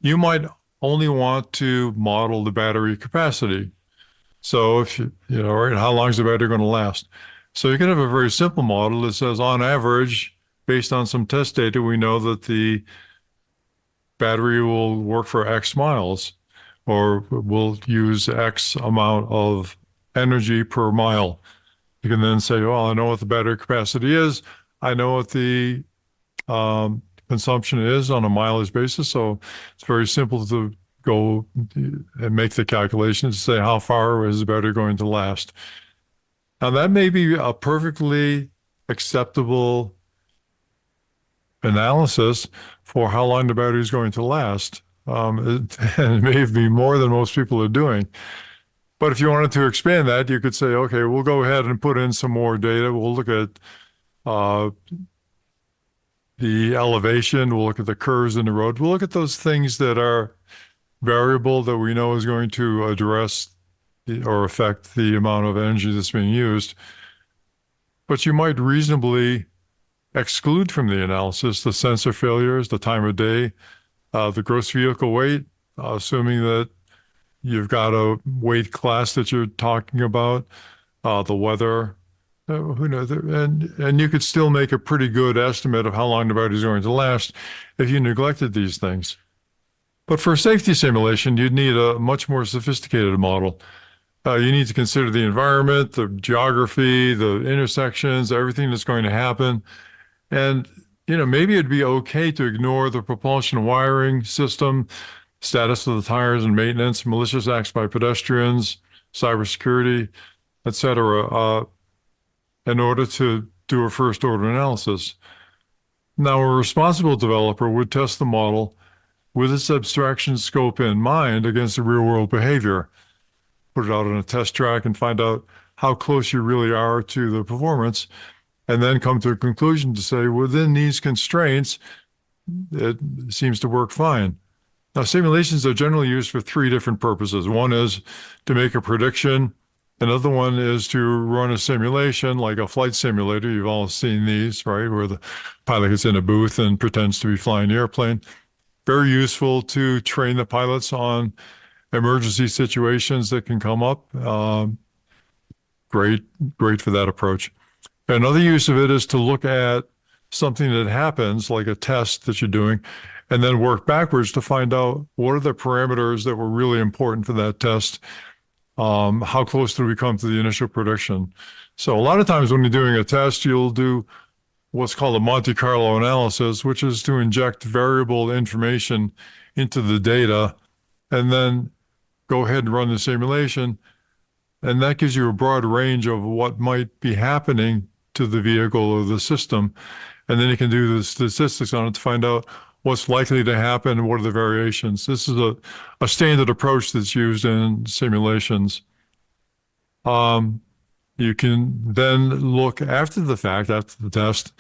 you might only want to model the battery capacity. So if right, how long is the battery going to last? So you can have a very simple model that says, on average, based on some test data, we know that the battery will work for X miles, or will use X amount of energy per mile. You can then say, well, I know what the battery capacity is. I know what the consumption is on a mileage basis. So it's very simple to go and make the calculations to say how far is the battery going to last. Now, that may be a perfectly acceptable analysis for how long the battery is going to last. And it may be more than most people are doing. But if you wanted to expand that, you could say, okay, we'll go ahead and put in some more data. We'll look at the elevation. We'll look at the curves in the road. We'll look at those things that are variable that we know is going to address or affect the amount of energy that's being used. But you might reasonably exclude from the analysis the sensor failures, the time of day, the gross vehicle weight, assuming that you've got a weight class that you're talking about, the weather, who knows, and you could still make a pretty good estimate of how long the battery is going to last if you neglected these things. But for safety simulation, you'd need a much more sophisticated model. You need to consider the environment, the geography, the intersections, everything that's going to happen. And, maybe it'd be okay to ignore the propulsion wiring system, status of the tires and maintenance, malicious acts by pedestrians, cybersecurity, etc., in order to do a first order analysis. Now, a responsible developer would test the model with its abstraction scope in mind against the real world behavior, put it out on a test track and find out how close you really are to the performance, and then come to a conclusion to say, within these constraints, it seems to work fine. Now, simulations are generally used for three different purposes. One is to make a prediction. Another one is to run a simulation, like a flight simulator. You've all seen these, right, where the pilot gets in a booth and pretends to be flying the airplane. Very useful to train the pilots on emergency situations that can come up. Great for that approach. Another use of it is to look at something that happens, like a test that you're doing, and then work backwards to find out what are the parameters that were really important for that test. How close do we come to the initial prediction? So a lot of times when you're doing a test, you'll do what's called a Monte Carlo analysis, which is to inject variable information into the data and then go ahead and run the simulation. And that gives you a broad range of what might be happening to the vehicle or the system. And then you can do the statistics on it to find out what's likely to happen and what are the variations. This is a standard approach that's used in simulations. You can then look after the fact, after the test,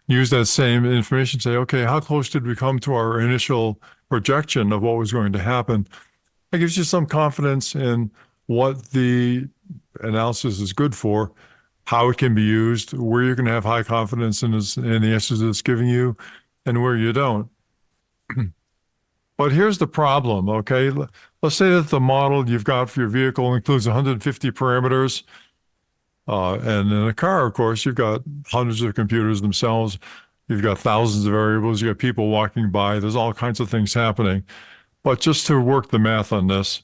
use that same information, say, okay, how close did we come to our initial projection of what was going to happen? That gives you some confidence in what the analysis is good for, how it can be used, where you can have high confidence in the answers it's giving you, and where you don't. But here's the problem, okay? Let's say that the model you've got for your vehicle includes 150 parameters. And in a car, of course, you've got hundreds of computers themselves. You've got thousands of variables. You've got people walking by. There's all kinds of things happening. But just to work the math on this,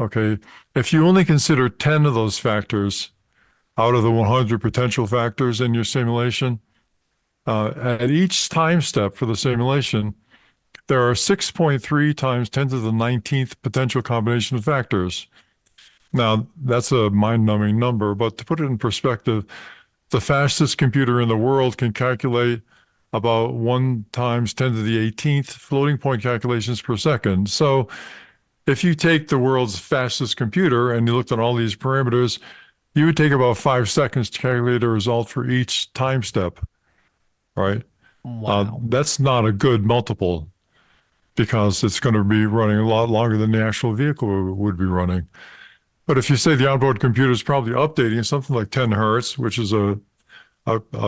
okay, if you only consider 10 of those factors, out of the 100 potential factors in your simulation. At each time step for the simulation, there are 6.3 times 10 to the 19th potential combination of factors. Now, that's a mind-numbing number, but to put it in perspective, the fastest computer in the world can calculate about 1 times 10 to the 18th floating point calculations per second. So if you take the world's fastest computer and you looked at all these parameters, you would take about 5 seconds to calculate a result for each time step, right? Wow. That's not a good multiple because it's going to be running a lot longer than the actual vehicle would be running. But if you say the onboard computer is probably updating something like 10 hertz, which is a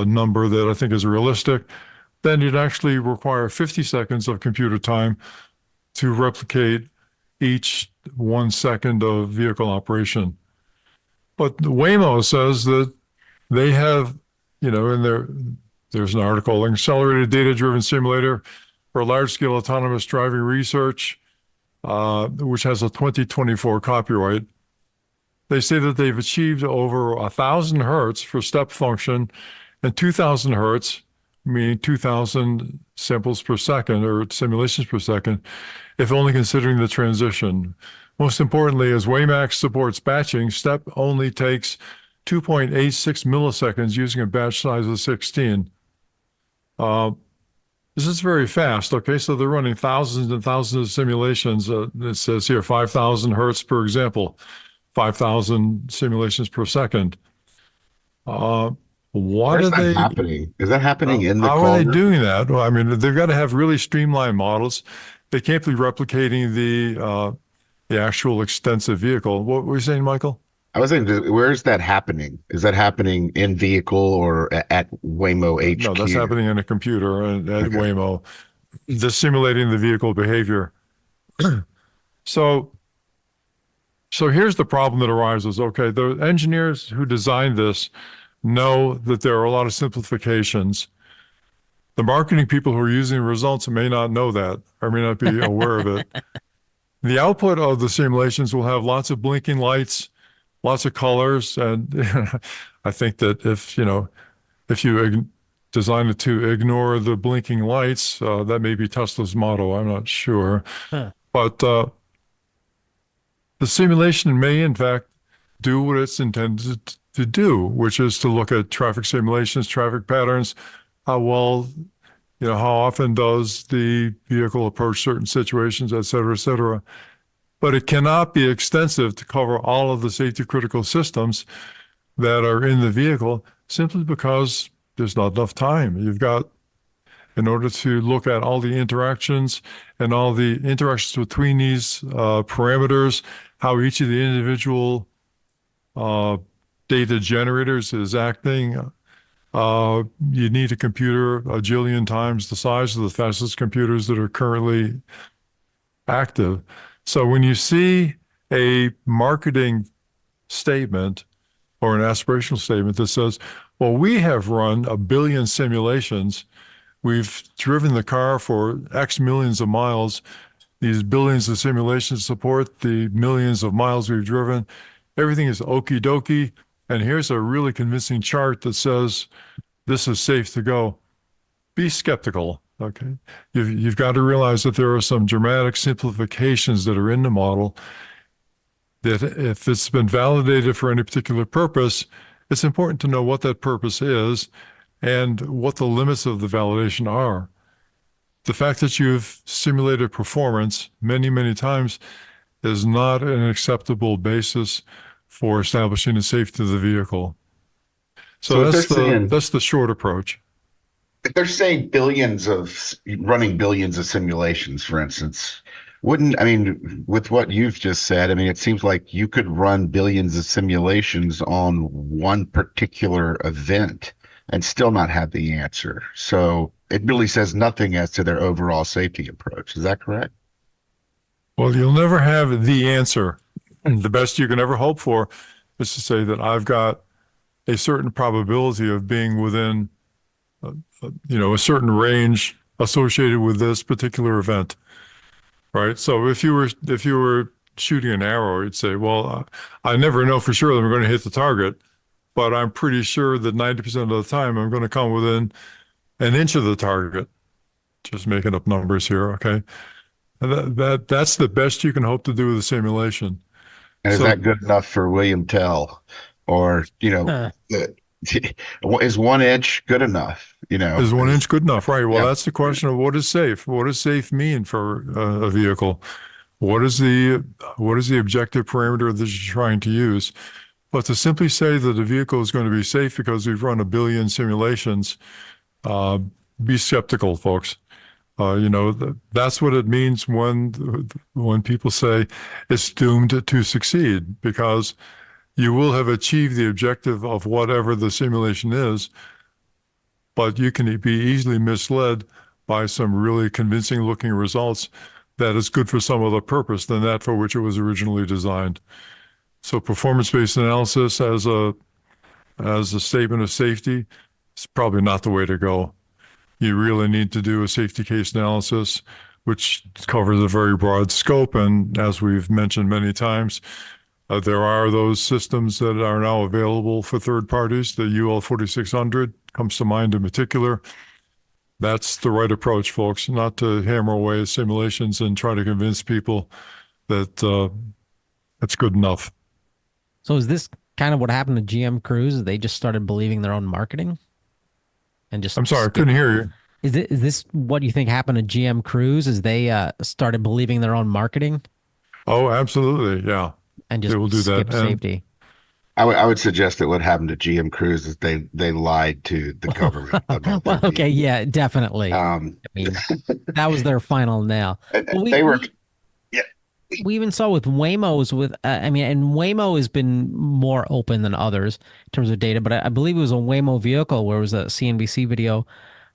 number that I think is realistic, then you'd actually require 50 seconds of computer time to replicate each 1 second of vehicle operation. But Waymo says that they have, there's an article, an accelerated data-driven simulator for large-scale autonomous driving research, which has a 2024 copyright. They say that they've achieved over 1,000 hertz for step function and 2,000 hertz, meaning 2,000 samples per second or simulations per second, if only considering the transition. Most importantly, as WAMAX supports batching, step only takes 2.86 milliseconds using a batch size of 16. This is very fast. Okay, so they're running thousands and thousands of simulations. It says here 5,000 hertz per example, 5,000 simulations per second. What Where's are that they happening? Is that happening in the How car? are they doing that? Well, I mean, they've got to have really streamlined models. They can't be replicating the actual extensive vehicle. What were you saying, Michael? I was saying, where's that happening? Is that happening in vehicle or at Waymo HQ? No, that's happening in a computer at Okay. Waymo. They're simulating the vehicle behavior. So here's the problem that arises. Okay, the engineers who designed this know that there are a lot of simplifications. The marketing people who are using the results may not know that or may not be aware of it. The output of the simulations will have lots of blinking lights, lots of colors, and I think that if you design it to ignore the blinking lights, that may be Tesla's motto. I'm not sure, but the simulation may, in fact, do what it's intended to do, which is to look at traffic simulations, traffic patterns, how well, how often does the vehicle approach certain situations, et cetera, et cetera. But it cannot be extensive to cover all of the safety critical systems that are in the vehicle simply because there's not enough time. In order to look at all the interactions and all the interactions between these parameters, how each of the individual data generators is acting, you need a computer a jillion times the size of the fastest computers that are currently active. So when you see a marketing statement or an aspirational statement that says, well, we have run 1 billion simulations, we've driven the car for X millions of miles, these billions of simulations support the millions of miles we've driven, everything is okie dokie, and here's a really convincing chart that says this is safe to go. Be skeptical. Okay, you've got to realize that there are some dramatic simplifications that are in the model that if it's been validated for any particular purpose, it's important to know what that purpose is and what the limits of the validation are. The fact that you've simulated performance many, many times is not an acceptable basis for establishing the safety of the vehiel. So that's the short approach. If they're saying running billions of simulations, for instance, with what you've just said, it seems like you could run billions of simulations on one particular event and still not have the answer. So it really says nothing as to their overall safety approach. Is that correct? Well, you'll never have the answer. The best you can ever hope for is to say that I've got a certain probability of being within a certain range associated with this particular event, right? So if you were shooting an arrow, you'd say, well, I never know for sure that I'm going to hit the target. but I'm pretty sure that 90% of the time I'm going to come within an inch of the target. Just making up numbers here, okay? And that's the best you can hope to do with a simulation. And is So that good enough for William Tell? Or, Huh. is 1 inch good enough? is 1 inch good enough? Right. Well, Yeah. that's the question of what is safe. What does safe mean for a vehicle? What is the objective parameter that you're trying to use? But to simply say that a vehicle is going to be safe because we've run a billion simulations, uh, be skeptical, folks. That's what it means when people say it's doomed to succeed, because you will have achieved the objective of whatever the simulation is, but you can be easily misled by some really convincing looking results that is good for some other purpose than that for which it was originally designed. So performance-based analysis as a statement of safety is probably not the way to go. You really need to do a safety case analysis, which covers a very broad scope. And as we've mentioned many times, there are those systems that are now available for third parties. The UL 4600 comes to mind in particular. That's the right approach, folks, not to hammer away at simulations and try to convince people that that's good enough. So is this kind of what happened to GM Cruise? They just started believing their own marketing and just I'm sorry, I skip. couldn't hear you. Is this what you think happened to GM Cruise? Is they started believing their own marketing Oh, absolutely. Yeah, and they just will do that. skip And safety? I would suggest that what happened to GM Cruise is they lied to the government about their Well, okay, vehicle. yeah, definitely. Um, I mean, that was their final nail. Well, they were, yeah, we even saw with Waymo's I mean, and Waymo has been more open than others in terms of data, but I believe it was a Waymo vehicle where it was a CNBC video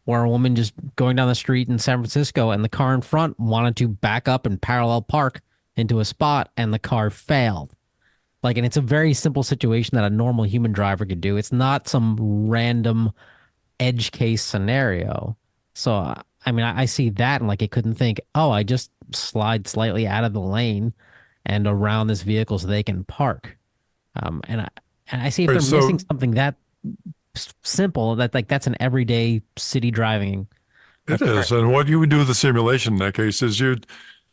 where a woman just going down the street in San Francisco and the car in front wanted to back up and parallel park into a spot and the car failed. Like, and it's a very simple situation that a normal human driver could do. It's not some random edge case scenario. So, I mean, I see that and like it couldn't think, oh, I just slide slightly out of the lane and around this vehicle so they can park. And I see if right. they're missing So something that simple, that like that's an everyday city driving it occurrence. is. And what you would do with the simulation in that case is you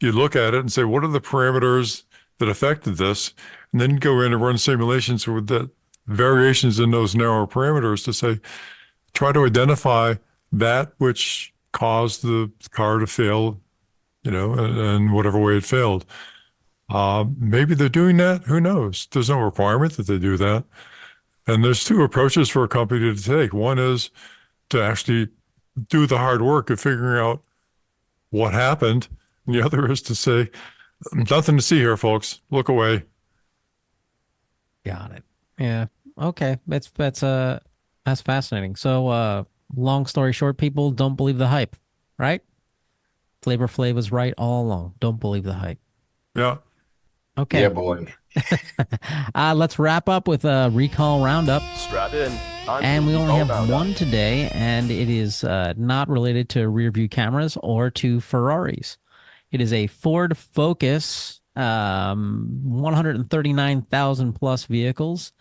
look at it and say, what are the parameters that affected this? And then go in and run simulations with the variations in those narrow parameters to say, try to identify that which caused the car to fail, and whatever way it failed. Maybe they're doing that. Who knows? There's no requirement that they do that. And there's two approaches for a company to take. One is to actually do the hard work of figuring out what happened. And the other is to say, nothing to see here, folks. Look away. Got it. Yeah. Okay. That's fascinating. So long story short, people don't believe the hype, right? Flavor Flav was right all along. Don't believe the hype. Yeah. yeah, Okay. boy. Let's wrap up with a recall roundup. Strap in. Time And for we the only have Recall Roundup. one today, and it is not related to rear view cameras or to Ferraris. It is a Ford Focus, 139,000 plus vehicles.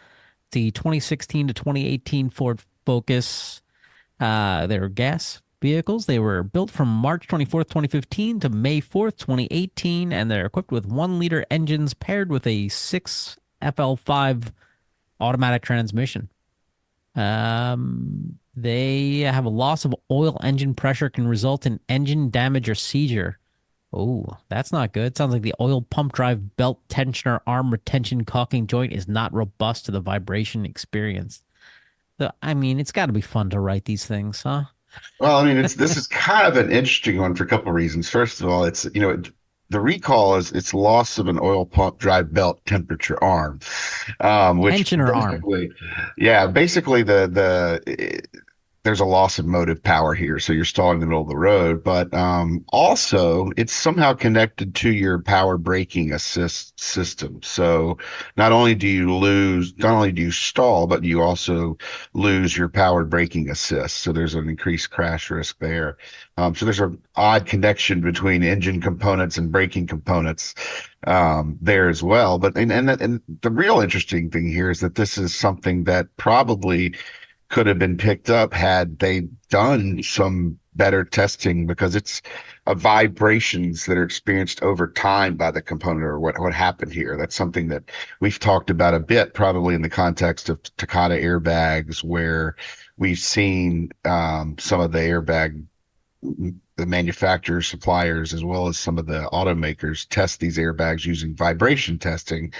The 2016 to 2018 Ford Focus, they're gas vehicles. They were built from March 24th, 2015 to May 4th, 2018, and they're equipped with 1-liter engines paired with a 6 FL5 automatic transmission. They have a loss of oil engine pressure can result in engine damage or seizure. Oh, that's not good. Sounds like the oil pump drive belt tensioner arm retention caulking joint is not robust to the vibration experienced. So, I mean, it's got to be fun to write these things, huh? Well, I mean, this is kind of an interesting one for a couple of reasons. First of all, the recall is it's loss of an oil pump drive belt temperature arm, which Tensioner arm. basically, yeah, basically the there's a loss of motive power here, so you're stalling in the middle of the road. But also, it's somehow connected to your power braking assist system. So not only do you stall, but you also lose your powered braking assist. So there's an increased crash risk there. So there's an odd connection between engine components and braking components there as well. But and the real interesting thing here is that this is something that probably could have been picked up had they done some better testing, because it's vibrations that are experienced over time by the component, or what happened here. That's something that we've talked about a bit, probably in the context of Takata airbags, where we've seen some of the airbag, the manufacturers, suppliers, as well as some of the automakers test these airbags using vibration testing,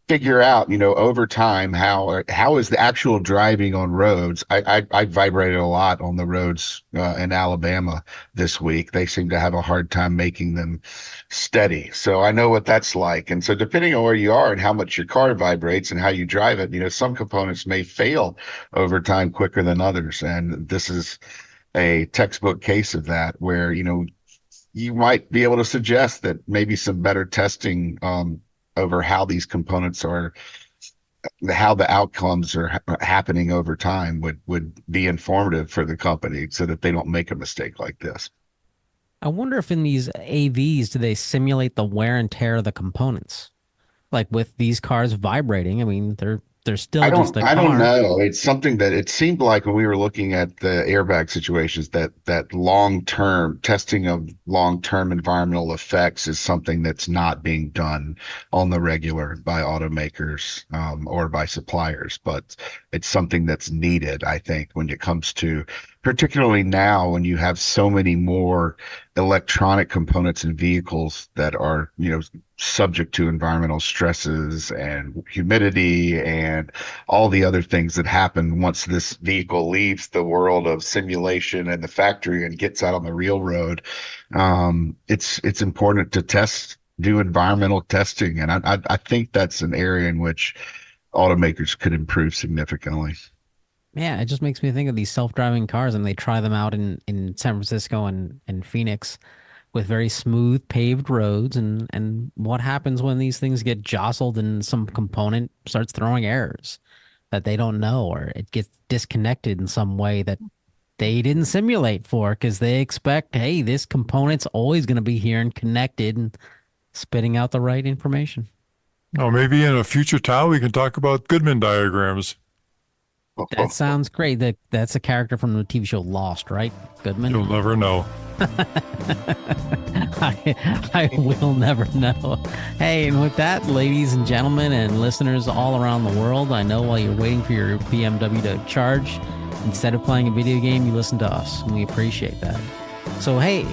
figure out, over time, how is the actual driving on roads. I vibrated a lot on the roads in Alabama this week. They seem to have a hard time making them steady. So I know what that's like. And so depending on where you are and how much your car vibrates and how you drive it, some components may fail over time quicker than others. And this is a textbook case of that, where, you might be able to suggest that maybe some better testing over how these components are, how the outcomes are happening over time would be informative for the company, so that they don't make a mistake like this. I wonder if in these AVs, do they simulate the wear and tear of the components? Like with these cars vibrating, I mean, they're still just a car. I don't know. It's something that it seemed like when we were looking at the airbag situations, that long-term testing of long-term environmental effects is something that's not being done on the regular by automakers or by suppliers, but it's something that's needed, I think, when it comes to, particularly now when you have so many more electronic components in vehicles that are, subject to environmental stresses and humidity and all the other things that happen once this vehicle leaves the world of simulation and the factory and gets out on the real road. It's important to do environmental testing. And I think that's an area in which automakers could improve significantly. Yeah, it just makes me think of these self-driving cars, and they try them out in San Francisco and Phoenix with very smooth paved roads, and what happens when these things get jostled and some component starts throwing errors that they don't know, or it gets disconnected in some way that they didn't simulate for, because they expect, hey, this component's always going to be here and connected and spitting out the right information. Oh, maybe in a future tile we can talk about Goodman diagrams. That sounds great. That's a character from the TV show Lost, right? Goodman? You'll never know. I will never know. Hey, and with that, ladies and gentlemen and listeners all around the world, I know while you're waiting for your BMW to charge, instead of playing a video game, you listen to us, and we appreciate that. So, hey,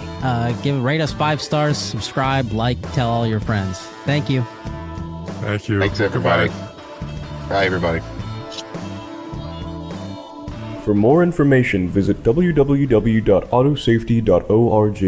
rate us 5 stars, subscribe, like, tell all your friends. Thank you. Thank you. Thanks, everybody. Goodbye. Bye, everybody. For more information, visit www.autosafety.org.